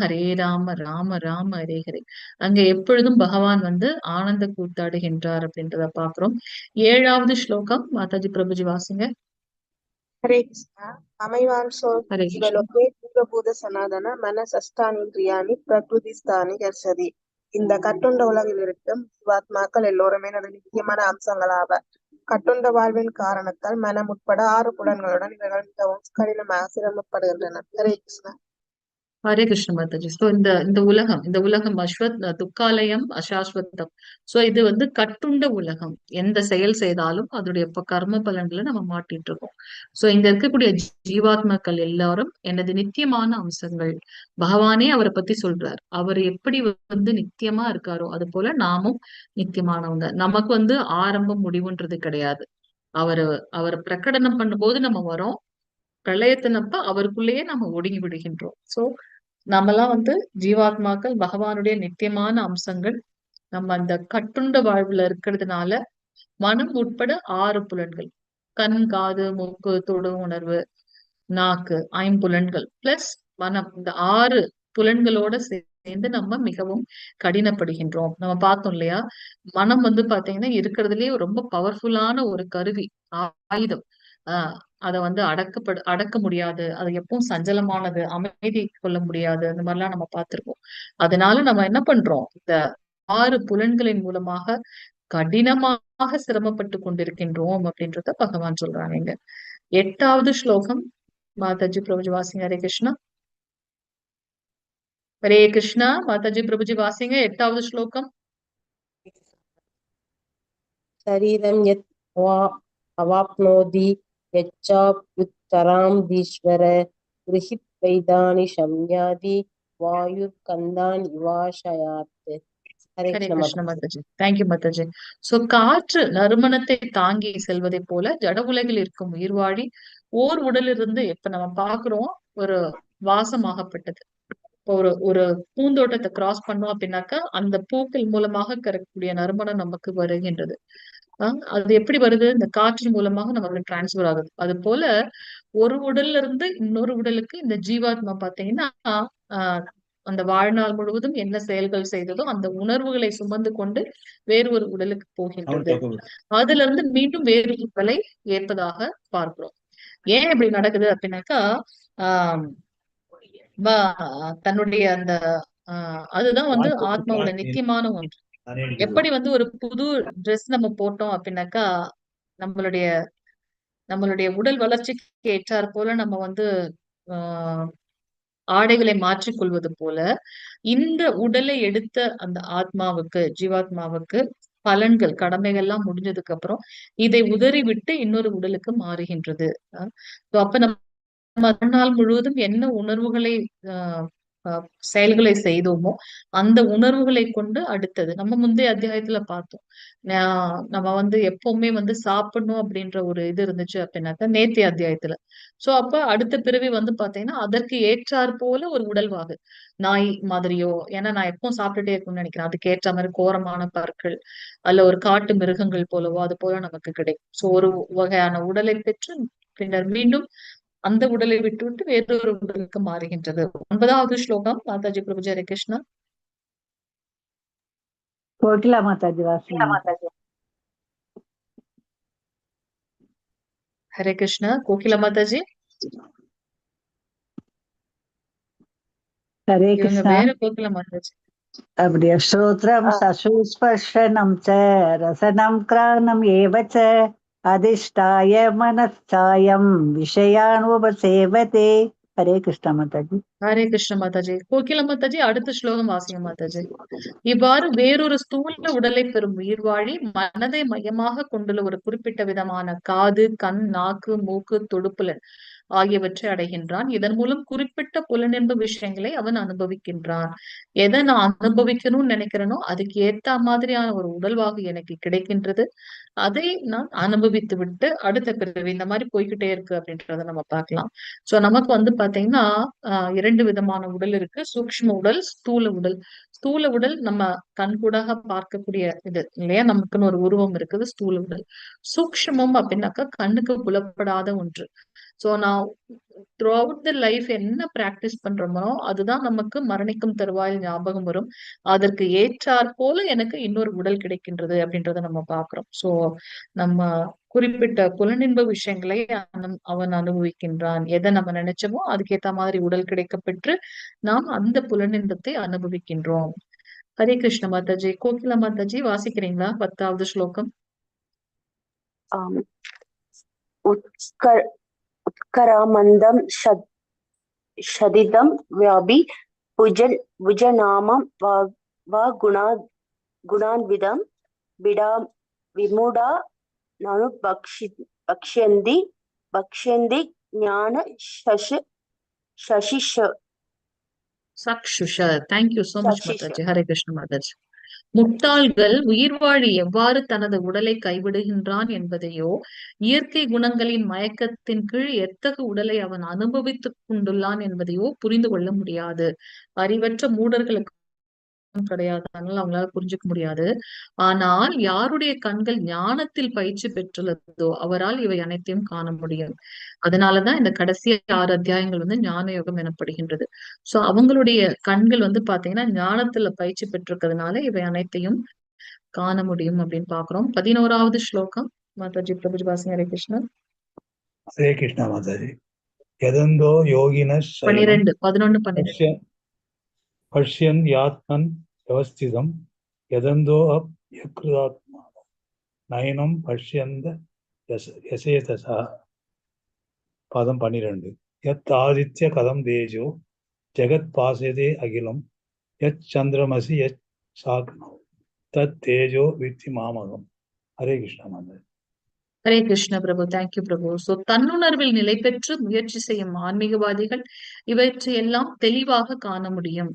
ராம ராம ஹரே ஹரே. அங்க எப்பொழுதும் பகவான் ஆனந்த கூத்தாடுகின்றார் அப்படின்றத பாக்குறோம். 7வது ஸ்லோகம் மாதாஜி பிரபுஜி வாசிங்க. ஹரே கிருஷ்ணா. அமைவான்சோ ஹரே கிருஷ்ணா. ஜீவலோகே ஜீவபூத சனாதன மனசஸ்தானிந்திரியாணி பிரகிருதிஸ்தானி கர்ஷதி. இந்த கட்டுண்ட உலகில் இருக்கும் ஜீவாத்மாக்கள் எல்லோருமே எனது நித்தியமான அம்சங்களாவர். கட்டுண்ட வாழ்வின் காரணத்தால் மனம் உட்பட 6 புலன்களுடன் இவர்கள் மிகவும் கடினமாக சிரமப்படுகின்றனர். ஹரே கிருஷ்ணா. ஹரே கிருஷ்ண மாதாஜி. சோ இந்த உலகம் துக்காலயம் அசாஸ்வத்தம். சோ இது கட்டுண்ட உலகம். எந்த செயல் செய்தாலும் அதோடைய கர்ம பலன்களை நம்ம மாட்டிட்டு இருக்கோம். சோ இங்க இருக்கக்கூடிய ஜீவாத்மாக்கள் எல்லாரும் எனது நித்தியமான அம்சங்கள். பகவானே அவரை பத்தி சொல்றார். அவர் எப்படி நித்தியமா இருக்காரோ அது போல நாமும் நித்தியமானவங்க. நமக்கு ஆரம்பம் முடிவுன்றது கிடையாது. அவரை பிரகடனம் பண்ணும்போது நம்ம வரோம், பிரளயத்தினப்ப அவருக்குள்ளேயே நம்ம ஒடுங்கி விடுகின்றோம். சோ நம்மெல்லாம் ஜீவாத்மாக்கள், பகவானுடைய நித்தியமான அம்சங்கள். நம்ம அந்த கட்டுண்ட வாழ்வுல இருக்கிறதுனால மனம் உட்பட 6 புலன்கள், கண், காது, மூக்கு, தொடு உணர்வு, நாக்கு, 5 புலன்கள் பிளஸ் மனம், இந்த 6 புலன்களோட சேர்ந்து நம்ம மிகவும் கடினப்படுகின்றோம். நம்ம பார்த்தோம் இல்லையா, மனம் பாத்தீங்கன்னா இருக்கிறதுலயே ரொம்ப பவர்ஃபுல்லான ஒரு கருவி, ஆயுதம். அதை அடக்க முடியாது. அது எப்பவும் சஞ்சலமானது, அமைதி கொள்ள முடியாது. அந்த மாதிரிலாம் நம்ம பார்த்திருக்கோம். அதனால நம்ம என்ன பண்றோம், இந்த 6 புலன்களின் மூலமாக கடினமாக சிரமப்பட்டு கொண்டிருக்கின்றோம் அப்படின்றத பகவான் சொல்றாங்க. இங்க 8வது ஸ்லோகம் மாதாஜி பிரபுஜி வாசிங்க. ஹரே கிருஷ்ணா. ஹரே கிருஷ்ணா. மாதாஜி பிரபுஜி வாசிங்க 8வது ஸ்லோகம். சரீரம் யத் அவாப்னோதி யச்சாப்யுத்தராம் தீஸ்வர கிருஹித் வைதானி சம்யாதி வாயுர் கந்தான் இவாஷயாத். ஹரே கிருஷ்ண மாதாஜி. தேங்க்யூ மாதாஜி. சோ காற்று நறுமணத்தை தாங்கி செல்வதை போல ஜட உலகில் இருக்கும் உயிர்வாழி ஓர் உடலிருந்து இப்ப நம்ம பாக்குறோம் ஒரு வாசமாகப்பட்டது. இப்போ ஒரு ஒரு பூந்தோட்டத்தை கிராஸ் பண்ணோம் அப்படின்னாக்கா அந்த பூக்கள் மூலமாக கறக்கூடிய நறுமணம் நமக்கு வருகின்றது. அது எப்படி வருது? இந்த காற்றின் மூலமாக நமக்கு டிரான்ஸ்பர் ஆகுது. அது போல ஒரு உடல்ல இருந்து இன்னொரு உடலுக்கு இந்த ஜீவாத்மா பாத்தீங்கன்னா ஆஹ் அந்த வாழ்நாள் முழுவதும் என்ன செயல்கள் செய்ததோ அந்த உணர்வுகளை சுமந்து கொண்டு வேறு ஒரு உடலுக்கு போகின்றது. அதுல இருந்து மீண்டும் வேறு உடலை ஏற்பதாக பார்க்கிறோம். ஏன் இப்படி நடக்குது அப்படின்னாக்கா ஆஹ் தன்னுடைய அந்த அதுதான் வந்து ஆத்மாவோட நித்தியமான ஒன்று. எப்படி வந்து ஒரு புது ட்ரெஸ் நம்ம போட்டோம் அப்படின்னாக்கா நம்மளுடைய நம்மளுடைய உடல் வளர்ச்சிக்கு ஏற்றாற் போல நம்ம வந்து ஆஹ் ஆடைகளை மாற்றிக்கொள்வது போல இந்த உடலை எடுத்த அந்த ஆத்மாவுக்கு ஜீவாத்மாவுக்கு பலன்கள் கடமைகள்லாம் முடிஞ்சதுக்கு அப்புறம் இதை உதறி விட்டு இன்னொரு உடலுக்கு மாறுகின்றது. அப்ப நம்ம மறுநாள் முழுவதும் என்ன உணர்வுகளை ஆஹ் செயல்களை செய்தோமோ அந்த உணர்வுகளை கொண்டு அடுத்தது நம்ம முந்தைய அத்தியாயத்துல பார்த்தோம். நம்ம வந்து எப்பவுமே வந்து சாப்பிடணும் அப்படின்ற ஒரு இது இருந்துச்சு அப்படின்னாக்கா நேத்திய அத்தியாயத்துல. சோ அப்ப அடுத்த பிறவி வந்து பாத்தீங்கன்னா அதற்கு ஏற்றாற் போல ஒரு உடல்வாகு நாய் மாதிரியோ, ஏன்னா நான் எப்பவும் சாப்பிட்டுட்டே இருக்கும்னு நினைக்கிறேன், அதுக்கு ஏற்ற மாதிரி கோரமான பற்கள் அல்ல ஒரு காட்டு மிருகங்கள் போலவோ அது போல நமக்கு கிடைக்கும். சோ ஒரு வகையான உடலை பெற்று பின்னர் மீண்டும் அந்த உடலை விட்டுவிட்டு வேறொரு உடலுக்கு மாறுகின்றது. 9வது ஸ்லோகம். மாதாஜி பிரபுஜி ஹரே கிருஷ்ணா. கோகிலா மாதாஜி வாசி. ஹரே கிருஷ்ணா. கோகிலா மாதாஜி. ஹரே இவங்க கிருஷ்ணா. வேற கோகிலா மாதாஜி. அப்படியா? ஸ்ரோத்ரம் சசுஸ்பர்ஷனம் ச ரசனம் கிரானம் ஏவச்ச அதிஷ்டாய மனச்சாயம் விஷயான் உபசேவதே. ஹரே கிருஷ்ணா மாதாஜி. ஹரே கிருஷ்ண மாதாஜி. கோகிலா மாதாஜி அடுத்த ஸ்லோகம் வாசிங்க மாதாஜி. இவ்வாறு வேறொரு ஸ்தூல உடலை பெறும் உயிர்வாழி மனதை மையமாக கொண்டுள்ள ஒரு குறிப்பிட்ட விதமான காது, கண், நாக்கு, மூக்கு, தொடுப்புலன் ஆகியவற்றை அடைகின்றான். இதன் மூலம் குறிப்பிட்ட புலனின்ப விஷயங்களை அவன் அனுபவிக்கின்றான். எதை நான் அனுபவிக்கணும்னு நினைக்கிறேனோ அதுக்கு ஏத்த மாதிரியான ஒரு உடல்வாகு எனக்கு கிடைக்கின்றது. அதை நான் அனுபவித்து விட்டு அடுத்த பிறவி இந்த மாதிரி போய்கிட்டே இருக்கு அப்படின்றத நம்ம பார்க்கலாம். சோ நமக்கு வந்து பாத்தீங்கன்னா 2 விதமான உடல் இருக்கு. சூக்ஷ்ம உடல், ஸ்தூல உடல். ஸ்தூல உடல் நம்ம கண்கூடாக பார்க்கக்கூடிய இது இல்லையா, நமக்குன்னு ஒரு உருவம் இருக்குது ஸ்தூல உடல். சூக்ஷ்மம் அப்படின்னாக்கா கண்ணுக்கு புலப்படாத ஒன்று. சோ நான் த்ரூ அவுட் த லைஃப் என்ன பிராக்டிஸ் பண்றோமோ அதுதான் நமக்கு மரணிக்கும் தருவாயில் ஞாபகம் வரும். அதற்கு ஏற்றாற் போல எனக்கு இன்னொரு உடல் கிடைக்கின்றது அப்படின்றத நம்ம பாக்குறோம். சோ நம்ம குறிப்பிட்ட புலனின்ப விஷயங்களை அவன் அனுபவிக்கின்றான். எதை நம்ம நினைச்சோமோ அதுக்கேத்த மாதிரி உடல் கிடைக்க பெற்று நாம் அந்த புலனின்பத்தை அனுபவிக்கின்றோம். ஹரே கிருஷ்ண மாதாஜி. கோகிலா மாதாஜி வாசிக்கிறீங்களா 10வது ஸ்லோகம்? उत्करामन्दं शदिदं व्यापि भुजनामं वा गुणान्विदं विमूढा ननु भक्ष्यन्ति ज्ञान சக்ஷுஷ. தேங்க்யூ சோ மச் மாதாஜி. ஹரே கிருஷ்ண மாதாஜி. முட்டாள்கள் உயிர்வாழி எவ்வாறு தனது உடலை கைவிடுகின்றான் என்பதையோ, இயற்கை குணங்களின் மயக்கத்தின் கீழ் எத்தகு உடலை அவன் அனுபவித்துக் கொண்டுள்ளான் என்பதையோ புரிந்து கொள்ள முடியாது. அறிவற்ற மூடர்களுக்கு கிடையாது, அதனால அவங்களால புரிஞ்சுக்க முடியாது. ஆனால் யாருடைய கண்கள் ஞானத்தில் பயிற்சி பெற்றுள்ளதோ அவரால் இவை அனைத்தையும் காண முடியும். அதனாலதான் இந்த கடைசி 6 அத்தியாயங்கள் வந்து ஞான யோகம் எனப்படுகின்றது. சோ அவங்களுடைய கண்கள் வந்து பாத்தீங்கன்னா ஞானத்துல பயிற்சி பெற்றிருக்கிறதுனால இவை அனைத்தையும் காண முடியும் அப்படின்னு பாக்குறோம். 11வது ஸ்லோகம். மாதாஜி பிரபுஜி வாசிங்க. ஹரே கிருஷ்ணா. ஹரே கிருஷ்ணா மாதாஜி. எதந்தோ யோகின 12, 11, 12. பஷ்யன் யாத்மன் வியவஸ்திதம் யதந்தோ யக்ருதாத்மா நயனம் பஷ்யந்த யசேதசா. பதம் 12. யத் ஆதித்ய கதம் தேஜோ ஜெகத் பாசதே அகிலம் யத் சந்திரமசி யத் சாக்னோ தத் தேஜோ வித்தி மாமகம். ஹரே கிருஷ்ணா மாதாஜி. ஹரே கிருஷ்ண பிரபு. தேங்க்யூ பிரபு. சோ தன்னுணர்வில் நிலை பெற்று முயற்சி செய்யும் ஆன்மீகவாதிகள் இவற்றையெல்லாம் தெளிவாக காண முடியும்.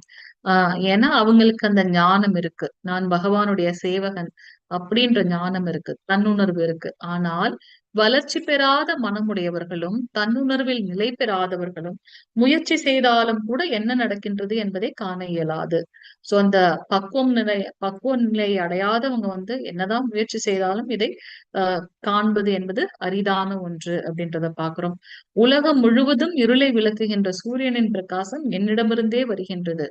ஏன்னா அவங்களுக்கு அந்த ஞானம் இருக்கு, நான் பகவானுடைய சேவகன் அப்படின்ற ஞானம் இருக்கு, தன்னுணர்வு இருக்கு. ஆனால் வளர்ச்சி பெறாத மனமுடையவர்களும் தன்னுணர்வில் நிலை பெறாதவர்களும் முயற்சி செய்தாலும் கூட என்ன நடக்கின்றது என்பதை காண இயலாது. சோ அந்த பக்குவ நிலை அடையாதவங்க வந்து என்னதான் முயற்சி செய்தாலும் இதை காண்பது என்பது அரிதான ஒன்று அப்படின்றத பாக்குறோம். உலகம் முழுவதும் இருளை விளக்குகின்ற சூரியனின் பிரகாசம் என்னிடமிருந்தே வருகின்றது.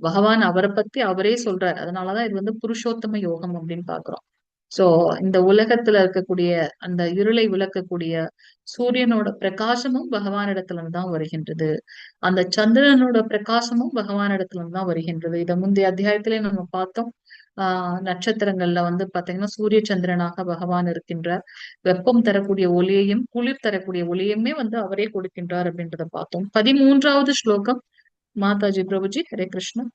பகவான் அவரை பத்தி அவரே சொல்றார். அதனாலதான் இது வந்து புருஷோத்தம யோகம் அப்படின்னு பாக்குறோம். சோ இந்த உலகத்துல இருக்கக்கூடிய அந்த இருளை விளக்கக்கூடிய சூரியனோட பிரகாசமும் பகவானிடத்துல தான் வருகின்றது. அந்த சந்திரனோட பிரகாசமும் பகவானிடத்துல தான் வருகின்றது. இத முந்தைய அத்தியாயத்திலே நம்ம பார்த்தோம். நட்சத்திரங்கள்ல வந்து பாத்தீங்கன்னா சூரிய சந்திரனாக பகவான் இருக்கின்றார். வெப்பம் தரக்கூடிய ஒளியையும் குளிர் தரக்கூடிய ஒளியுமே வந்து அவரே கொடுக்கின்றார் அப்படின்றத பார்த்தோம். 13வது ஸ்லோகம் மாதாஜி பிரபுஜி. ஹரே கிருஷ்ணா.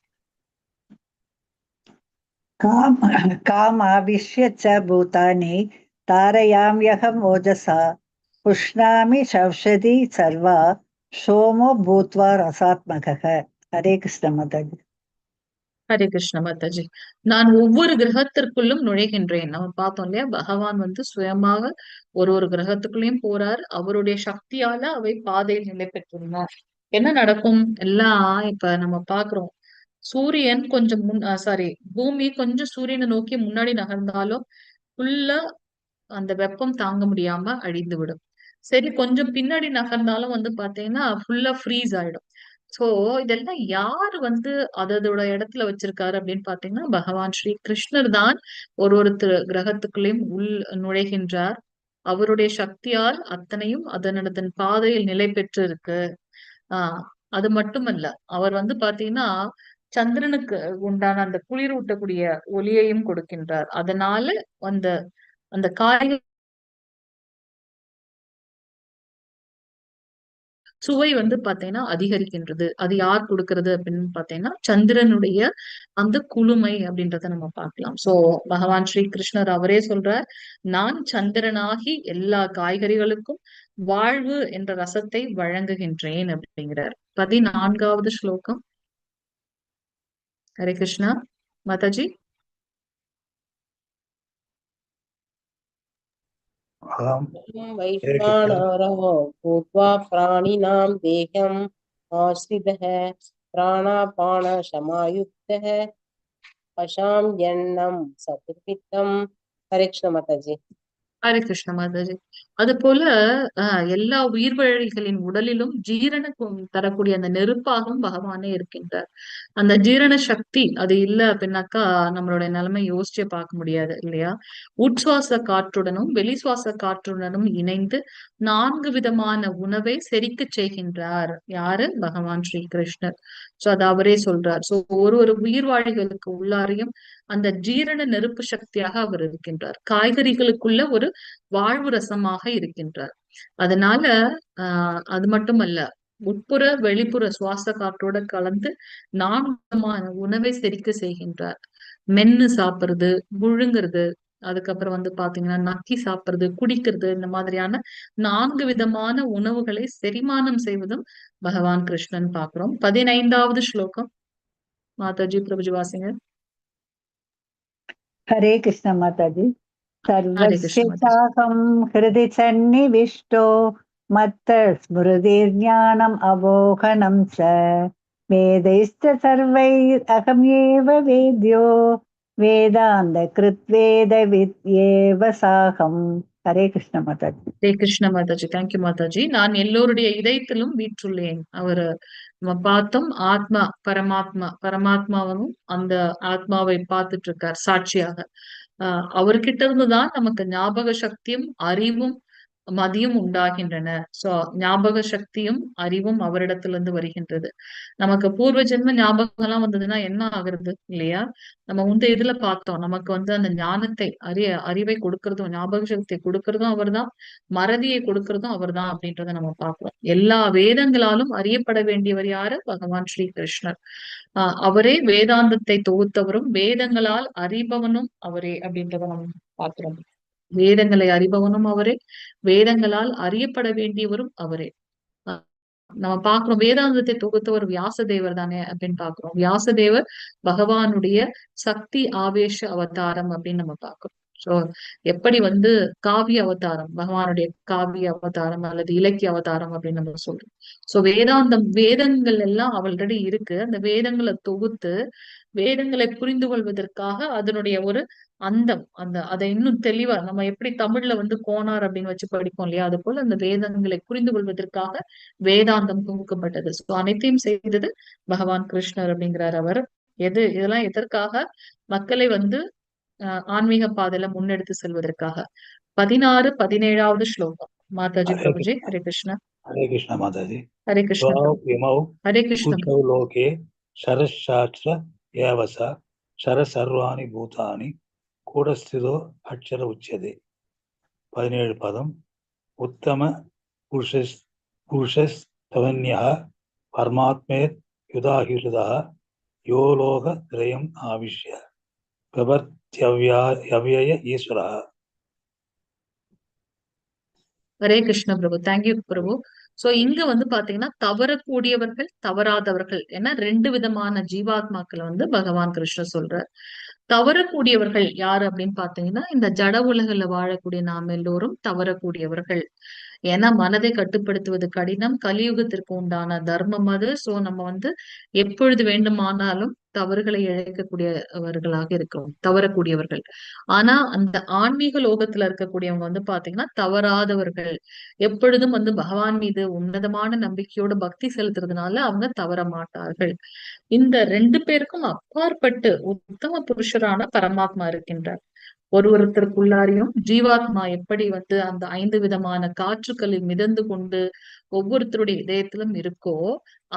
कामाविश्य च भूतानि तारयाम्यहं ओजसा पुष्णामि शौषधी सर्वा सोमो भूत्वा रसात्मकः. हरे कृष्ण माताजी. ஹரே கிருஷ்ண மாதாஜி. நான் ஒவ்வொரு கிரகத்திற்குள்ளும் நுழைகின்றேன். நம்ம பார்த்தோம் இல்லையா, பகவான் வந்து சுயமாக ஒரு கிரகத்துக்குள்ளேயும் போறார். அவருடைய சக்தியால அவை பாதையில் நிலை பெற்றுள்ளன. என்ன நடக்கும் எல்லாம் இப்ப நம்ம பாக்குறோம். சூரியன் கொஞ்சம் பூமி கொஞ்சம் சூரியனை நோக்கி முன்னாடி நகர்ந்தாலும் ஃபுல்லா அந்த வெப்பம் தாங்க முடியாம அழிந்து விடும். சரி, கொஞ்சம் பின்னாடி நகர்ந்தாலும் வந்து பாத்தீங்கன்னா ஃபுல்லா ஃப்ரீஸ் ஆயிடும். சோ இதெல்லாம் யாரு வந்து அதோட இடத்துல வச்சிருக்காரு அப்படின்னு பாத்தீங்கன்னா பகவான் ஸ்ரீ கிருஷ்ணர் தான் ஒரு கிரகத்துக்குள்ளேயும் நுழைகின்றார். அவருடைய சக்தியால் அத்தனையும் அதனதன் பாதையில் நிலை பெற்று இருக்கு. அது மட்டுமல்ல, அவர் வந்து பாத்தீங்கன்னா சந்திரனுக்கு உண்டான அந்த குளிர் ஊட்டக்கூடிய ஒளியையும் கொடுக்கின்றார். அதனால அந்த அந்த காய்கறி சுவை வந்து பாத்தீங்கன்னா அதிகரிக்கின்றது. அது யார் கொடுக்கறது அப்படின்னு பாத்தீங்கன்னா சந்திரனுடைய அந்த குளுமை அப்படின்றத நம்ம பார்க்கலாம். சோ பகவான் ஸ்ரீ கிருஷ்ணர் அவரே சொல்றார், நான் சந்திரனாகி எல்லா காய்கறிகளுக்கும் வாழ்வு என்ற ரசத்தை வழங்குகின்றேன் அப்படிங்கிறார். 14வது ஸ்லோகம். ஹரே கிருஷ்ணா மாதாஜி. वैश्वानरो भूत्वा प्राणिनां देहम् आश्रितः प्राणापानसमायुक्तः पशाम्यन्नं सतर्पितं. हरे कृष्ण माताजी. ஹரே கிருஷ்ண மாதாஜி. அது போல எல்லா உயிர்வழிகளின் உடலிலும் ஜீரண தரக்கூடிய அந்த நெருப்பாகவும் பகவானே இருக்கின்றார். அந்த ஜீரண சக்தி அது இல்ல அப்படின்னாக்கா நம்மளுடைய நிலைமை யோசிச்சே பார்க்க முடியாது இல்லையா? உட்சுவாச காற்றுடனும் வெளிசுவாச காற்றுடனும் இணைந்து 4 விதமான உணவை செரிக்க செய்கின்றார். யாரு? பகவான் ஸ்ரீ கிருஷ்ணர். சோ அது அவரே சொல்றார். சோ ஒரு உயிர்வாழிகளுக்கு உள்ளாரையும் அந்த ஜீரண நெருப்பு சக்தியாக அவர் இருக்கின்றார். காய்கறிகளுக்குள்ள ஒரு வாழ்வு ரசமாக இருக்கின்றார். அதனால அது மட்டுமல்ல, உட்புற வெளிப்புற சுவாச காற்றோட கலந்து 4 விதமான உணவை செரிக்க செய்கின்றார். மென்னு சாப்பிடுறது, முழுங்குறது, அதுக்கப்புறம் வந்து பாத்தீங்கன்னா நக்கி சாப்பிடுறது, குடிக்கிறது, இந்த மாதிரியான 4 விதமான உணவுகளை செரிமானம் செய்வதும் பகவான் கிருஷ்ணன் பாக்குறோம். 15வது ஸ்லோகம் மாதாஜி பிரபுஜி வாசிங்க. हरे कृष्ण माताजी. हरे कृष्ण सर्वस्य माताजी. चाहं हृदि सन्निविष्टो मत्त स्मृतिर्ज्ञानम् अवोहनं च वेदैश्च सर्वैरहमेव वेद्यो वेदान्तकृत्वेदविद्येव साहम्. हरे कृष्ण माताजी. ஹரே கிருஷ்ண மாதாஜி. தேங்க்யூ மாதாஜி. நான் எல்லோருடைய இதயத்திலும் வீற்றுள்ளேன். அவர் நம்ம பார்த்தோம், பரமாத்மாவும் அந்த ஆத்மாவை பார்த்துட்டு இருக்கார் சாட்சியாக. அவர்கிட்ட இருந்துதான் நமக்கு ஞாபக சக்தியும் அறிவும் மதியும் உண்டாகின்றன. சோ ஞாபக சக்தியும் அறிவும் அவரிடத்திலிருந்து வருகின்றது. நமக்கு பூர்வ ஜென்ம ஞாபகம் எல்லாம் வந்ததுன்னா என்ன ஆகுறது இல்லையா? நம்ம முந்தைய இதுல பார்த்தோம், நமக்கு வந்து அந்த ஞானத்தை அறிவை கொடுக்கறதும் ஞாபக சக்தியை கொடுக்கறதும் அவர்தான், மறதியை கொடுக்கறதும் அவர்தான் அப்படின்றத நம்ம பார்க்கிறோம். எல்லா வேதங்களாலும் அறியப்பட வேண்டியவர் யாரு? பகவான் ஸ்ரீ கிருஷ்ணர். அவரே வேதாந்தத்தை தொகுத்தவரும் வேதங்களால் அறிபவனும் அவரே அப்படின்றத நம்ம பார்க்கிறோம். வேதங்களை அறிபவனும் அவரே, வேதங்களால் அறியப்பட வேண்டியவரும் அவரே. நம்ம பாக்குறோம் வேதாந்தத்தை தொகுத்தவர் வியாசதேவர் தானே அப்படின்னு பாக்குறோம். வியாசதேவர் பகவானுடைய சக்தி ஆவேச அவதாரம் அப்படின்னு நம்ம பாக்குறோம். சோ எப்படி வந்து காவிய அவதாரம், பகவானுடைய காவிய அவதாரம் அல்லது இலக்கிய அவதாரம் அப்படின்னு நம்ம சொல்றோம். சோ வேதாந்தம், வேதங்கள் எல்லாம் ஆல்ரெடி இருக்கு. அந்த வேதங்களை தொகுத்து வேதங்களை புரிந்து கொள்வதற்காக அதனுடைய ஒரு அந்தம், அதை இன்னும் தெளிவா நம்ம எப்படி தமிழ்ல வந்து கோனார் அப்படின்னு வச்சு படிப்போம் இல்லையா, அது போல அந்த வேதங்களை புரிந்து கொள்வதற்காக வேதாந்தம் தொகுக்கப்பட்டது. சோ அனைத்தையும் செய்தது பகவான் கிருஷ்ணர் அப்படிங்கிறார் அவர். இதெல்லாம் எதற்காக? மக்களை வந்து ஆன்மீக பாதையில முன்னெடுத்து செல்வதற்காக. 16, 17வது ஸ்லோகம். மாதாஜி हरे பிரபுஜி, कृष्ण ஹரே கிருஷ்ண. हरे कृष्ण माता जी ஹரே கிருஷ்ண द्वौ பிரபு. इमौ ஹரே கிருஷ்ண बुद्धौ लोके शरशास्त्र एव स शर सर्वाणि भूतानि कूटस्थितो अक्षर उच्यते 17 पदम उत्तम पुरुषस्तवन्यः परमात्मेत् युधाहिरुदः यो लोकत्रयम् आविश्य प्रवर्त्यव्यय ईश्वरः. ஹரே கிருஷ்ண பிரபு. தேங்க்யூ பிரபு. சோ இங்க வந்து பாத்தீங்கன்னா தவறக்கூடியவர்கள், தவறாதவர்கள் என 2 விதமான ஜீவாத்மாக்களை வந்து பகவான் கிருஷ்ணர் சொல்றார். தவறக்கூடியவர்கள் யாரு அப்படின்னு பாத்தீங்கன்னா இந்த ஜட உலகில வாழக்கூடிய நாம் எல்லோரும் தவறக்கூடியவர்கள். ஏன்னா மனதை கட்டுப்படுத்துவது கடினம், கலியுகத்திற்கு உண்டான தர்மம் அது. சோ நம்ம வந்து எப்பொழுது வேண்டுமானாலும் தவறுகளை இழைக்கக்கூடியவர்களாக இருக்கிறோம், தவறக்கூடியவர்கள். ஆனா அந்த ஆன்மீக லோகத்துல இருக்கக்கூடியவங்க வந்து பாத்தீங்கன்னா தவறாதவர்கள். எப்பொழுதும் வந்து பகவான் மீது உன்னதமான நம்பிக்கையோட பக்தி செலுத்துறதுனால அவங்க தவற மாட்டார்கள். இந்த 2 பேருக்கும் அப்பாற்பட்டு உத்தம புருஷரான பரமாத்மா இருக்கின்றார். ஒருத்தருக்குள்ளாரையும் ஜீவாத்மா எப்படி வந்து அந்த 5 விதமான காற்றுக்களில் மிதந்து கொண்டு ஒவ்வொருத்தருடைய இதயத்திலும் இருக்கோ,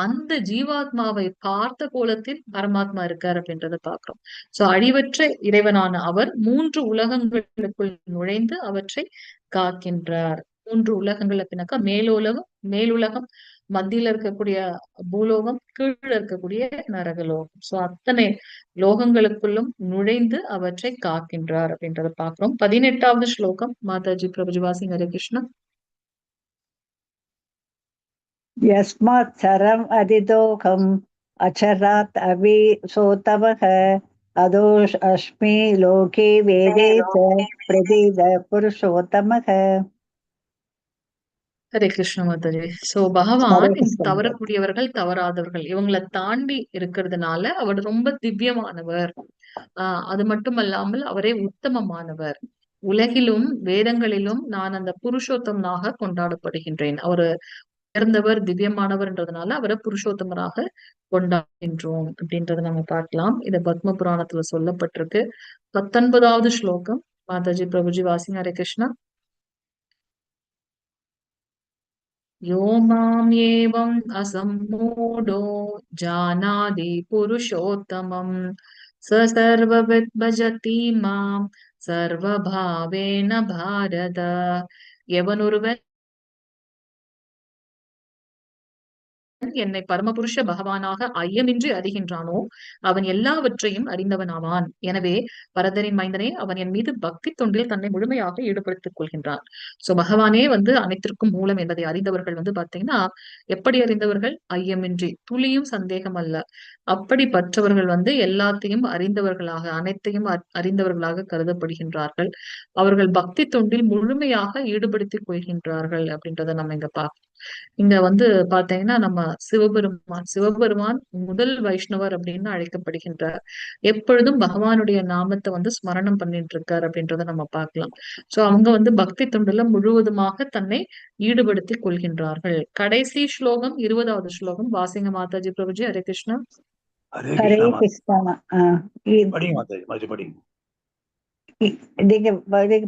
அந்த ஜீவாத்மாவை பார்த்த கோலத்தில் பரமாத்மா இருக்கார் அப்படின்றத பாக்குறோம். சோ அழிவற்ற இறைவனான அவர் 3 உலகங்களுக்குள் நுழைந்து அவற்றை காக்கின்றார். 3 உலகங்கள் அப்படின்னாக்கா மேலுலகம், மத்தியில இருக்கக்கூடிய பூலோகம், கீழே இருக்கக்கூடிய நரகலோகம். சோ அத்தனை லோகங்களுக்குள்ளும் நுழைந்து அவற்றை காக்கின்றார் அப்படின்றத பாக்குறோம். 18வது ஸ்லோகம். மாதாஜி பிரபுஜி வாசிங்க. ஹரே கிருஷ்ணா. यस्मात् सरम् अधिदोषम् अचरात् अविसोतमः अदोष अस्मि लोके वेदे च प्रदीद पुरुषोत्तमः. ஹரே கிருஷ்ண மாதாஜி. சோ ஹரே பகவான் இந்த கிருஷ்ண. தவறக்கூடியவர்கள், தவறாதவர்கள் இவங்களை தாண்டி இருக்கிறதுனால அவர் ரொம்ப திவ்யமானவர். அது மட்டுமல்லாமல் அவரே உத்தமமானவர். உலகிலும் வேதங்களிலும் நான் அந்த புருஷோத்தமனாக கொண்டாடப்படுகின்றேன். அவர் உயர்ந்தவர், திவ்யமானவர்ன்றதுனால அவரை புருஷோத்தமராக கொண்டாடுகின்றோம் அப்படின்றத நம்ம பார்க்கலாம். இது பத்ம புராணத்துல சொல்லப்பட்டிருக்கு. 19வது ஸ்லோகம். மாதாஜி பிரபுஜி வாசிங்க. ஹரே கிருஷ்ணா. यो माम् एवम् असम्मूढो जानाति पुरुषोत्तमम् स सर्वविद् भजति माम् सर्वभावेन भारत. எவனொருவன் என்னை பரமபுருஷ பகவானாக ஐயமின்றி அறிகின்றானோ அவன் எல்லாவற்றையும் அறிந்தவனாவான். எனவே பரதரின் மைந்தனே, அவன் என் மீது பக்தி தொண்டில் தன்னை முழுமையாக ஈடுபடுத்திக் கொள்கின்றான். சோ பகவானே வந்து அனைத்திற்கும் மூலம் என்பதை அறிந்தவர்கள் வந்து பாத்தீங்கன்னா எப்படி அறிந்தவர்கள்? ஐயமின்றி, துளியும் சந்தேகம் அல்ல. அப்படிப்பட்டவர்கள் வந்து எல்லாத்தையும் அறிந்தவர்களாக, அனைத்தையும் அறிந்தவர்களாக கருதப்படுகின்றார்கள். அவர்கள் பக்தி தொண்டில் முழுமையாக ஈடுபடுத்திக் கொள்கின்றார்கள் அப்படின்றத நம்ம இங்க பார்ப்போம். இங்க வந்து பாத்தீங்கன்னா நம்ம சிவபெருமான் முதல் வைஷ்ணவர் அப்படின்னு அழைக்கப்படுகின்றார். எப்பொழுதும் பகவானுடைய நாமத்தை வந்து ஸ்மரணம் பண்ணிட்டு இருக்கார் அப்படின்றத நம்ம பார்க்கலாம். சோ அவங்க வந்து பக்தி தொண்டுல முழுவதுமாக தன்னை ஈடுபடுத்திக் கொள்கின்றார்கள். கடைசி ஸ்லோகம் 20வது ஸ்லோகம். வாசிங்க மாதாஜி பிரபுஜி. ஹரே கிருஷ்ணா. हरे ஹரே कृष्ण கிருஷ்ணா. पढ़ी माता जी मुझे पढ़ी நீங்க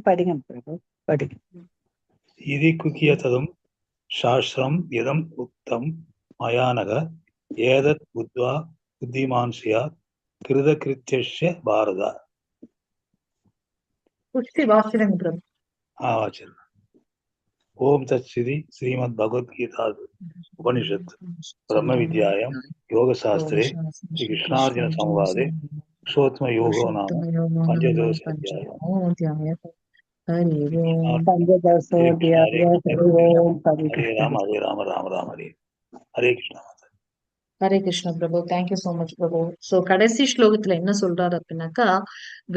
படிங்க பிரபு, படிங்க. इति कुकियतदं शास्त्रं यदम् उक्तं मया नघ एतत् बुद्ध्वा बुद्धिमान् स्यात् कृतकृत्यस्य भारत. புஷ்டி வாசிடுங்க பிரபு. आचरण. ओम तत्सदि श्रीमद् भगवद गीता उपनिषत् ब्रह्म विद्यायां योग शास्त्रे श्री कृष्णार्जुन संवादे पुरुषोत्तम योगो नाम पंचदश अध्याय. பஞ்சதசோऽध्यायः. हरे राम राम राम हरे हरे कृष्ण. ஹரே கிருஷ்ண பிரபு, தேங்க்யூ சோ மச் பிரபு. சோ கடைசி ஸ்லோகத்துல என்ன சொல்றாரு அப்படின்னாக்கா,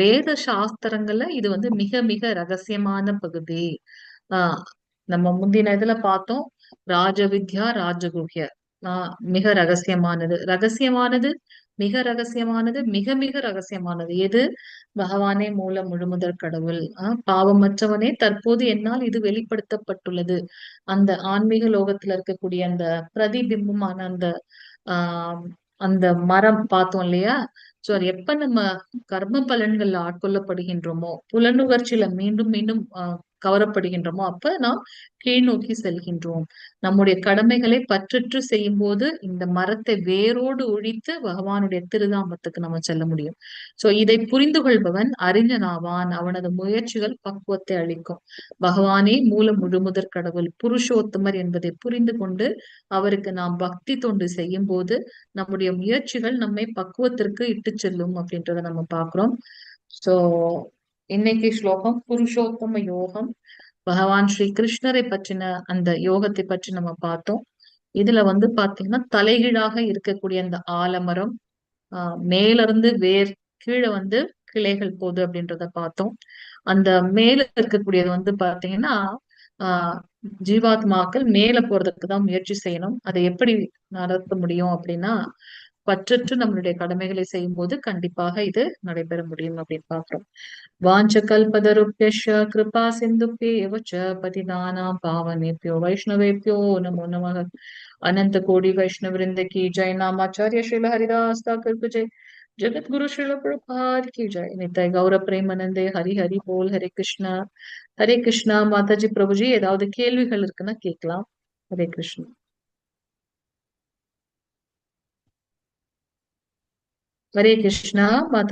வேத சாஸ்திரங்கள்ல இது வந்து மிக மிக ரகசியமான பகுதி. ஆஹ் நம்ம முந்தின இதுல பார்த்தோம், ராஜவித்யா ராஜகுஹ்ய, மிக ரகசியமானது, ரகசியமானது, மிக ரகசியமானது, மிக மிக ரகசியமானது எது? பகவானே மூல முழுமுதற் கடவுள். பாவமற்றவனே தற்போது என்னால் இது வெளிப்படுத்தப்பட்டுள்ளது. அந்த ஆன்மீக லோகத்துல இருக்கக்கூடிய அந்த பிரதிபிம்பமான அந்த ஆஹ் அந்த மரம் பார்த்தோம் இல்லையா? சோ அது எப்ப நம்ம கர்ம பலன்கள்ல ஆட்கொள்ளப்படுகின்றோமோ, புலனுணர்ச்சியில மீண்டும் மீண்டும் கவரப்படுகின்றோமோ, அப்ப நாம் கீழ் நோக்கி செல்கின்றோம். நம்முடைய கடமைகளை பற்றற்று செய்யும் போது இந்த மரத்தை வேரோடு ஒழித்து பகவானுடைய திருதாமத்துக்கு நம்ம செல்ல முடியும். சோ இதை புரிந்து கொள்பவன் அறிஞனாவான். அவனது முயற்சிகள் பக்குவத்தை அளிக்கும். பகவானே மூல முழுமுதற் கடவுள், புருஷோத்தமர் என்பதை புரிந்து கொண்டு அவருக்கு நாம் பக்தி தொண்டு செய்யும் போது நம்முடைய முயற்சிகள் நம்மை பக்குவத்திற்கு இட்டு செல்லும் அப்படின்றத நம்ம பாக்குறோம். சோ இன்னைக்கு ஸ்லோகம் புருஷோத்தம யோகம். பகவான் ஸ்ரீ கிருஷ்ணரை பற்றின அந்த யோகத்தை பற்றி நம்ம பார்த்தோம். இதுல வந்து பாத்தீங்கன்னா தலைகீழாக இருக்கக்கூடிய அந்த ஆலமரம், மேல இருந்து வேர், கீழே வந்து கிளைகள் போகுது அப்படின்றத பார்த்தோம். அந்த மேல இருக்கக்கூடியது வந்து பாத்தீங்கன்னா ஆஹ் ஜீவாத்மாக்கள் மேல போறதுக்கு தான் முயற்சி செய்யணும். அதை எப்படி நடத்த முடியும் அப்படின்னா, பற்றற்று நம்மளுடைய கடமைகளை செய்யும் போது கண்டிப்பாக இது நடைபெற முடியும் அப்படின்னு பாக்குறோம். வாஞ்ச கல்பதருப்யஷ கிருபா சிந்துப்யேவ ச பதிதானாம் பாவனேப்யோ வைஷ்ணவேப்யோ நமோ நமः. अनंत कोटि वैष्णव वृंद की जय. नामाचार्य श्रील हरिदास ठाकुर की जय. जगत गुरु श्रील प्रभुपाद की जय. नित्य गौर प्रेमानंदे. हरि हरि बोल. हरे कृष्णा हरे कृष्णा. மாதாஜி பிரபுஜி, ஏதாவது கேள்விகள் இருக்குன்னா கேட்கலாம். ஹரே கிருஷ்ணா. ஹரே கிருஷ்ணா மாதா.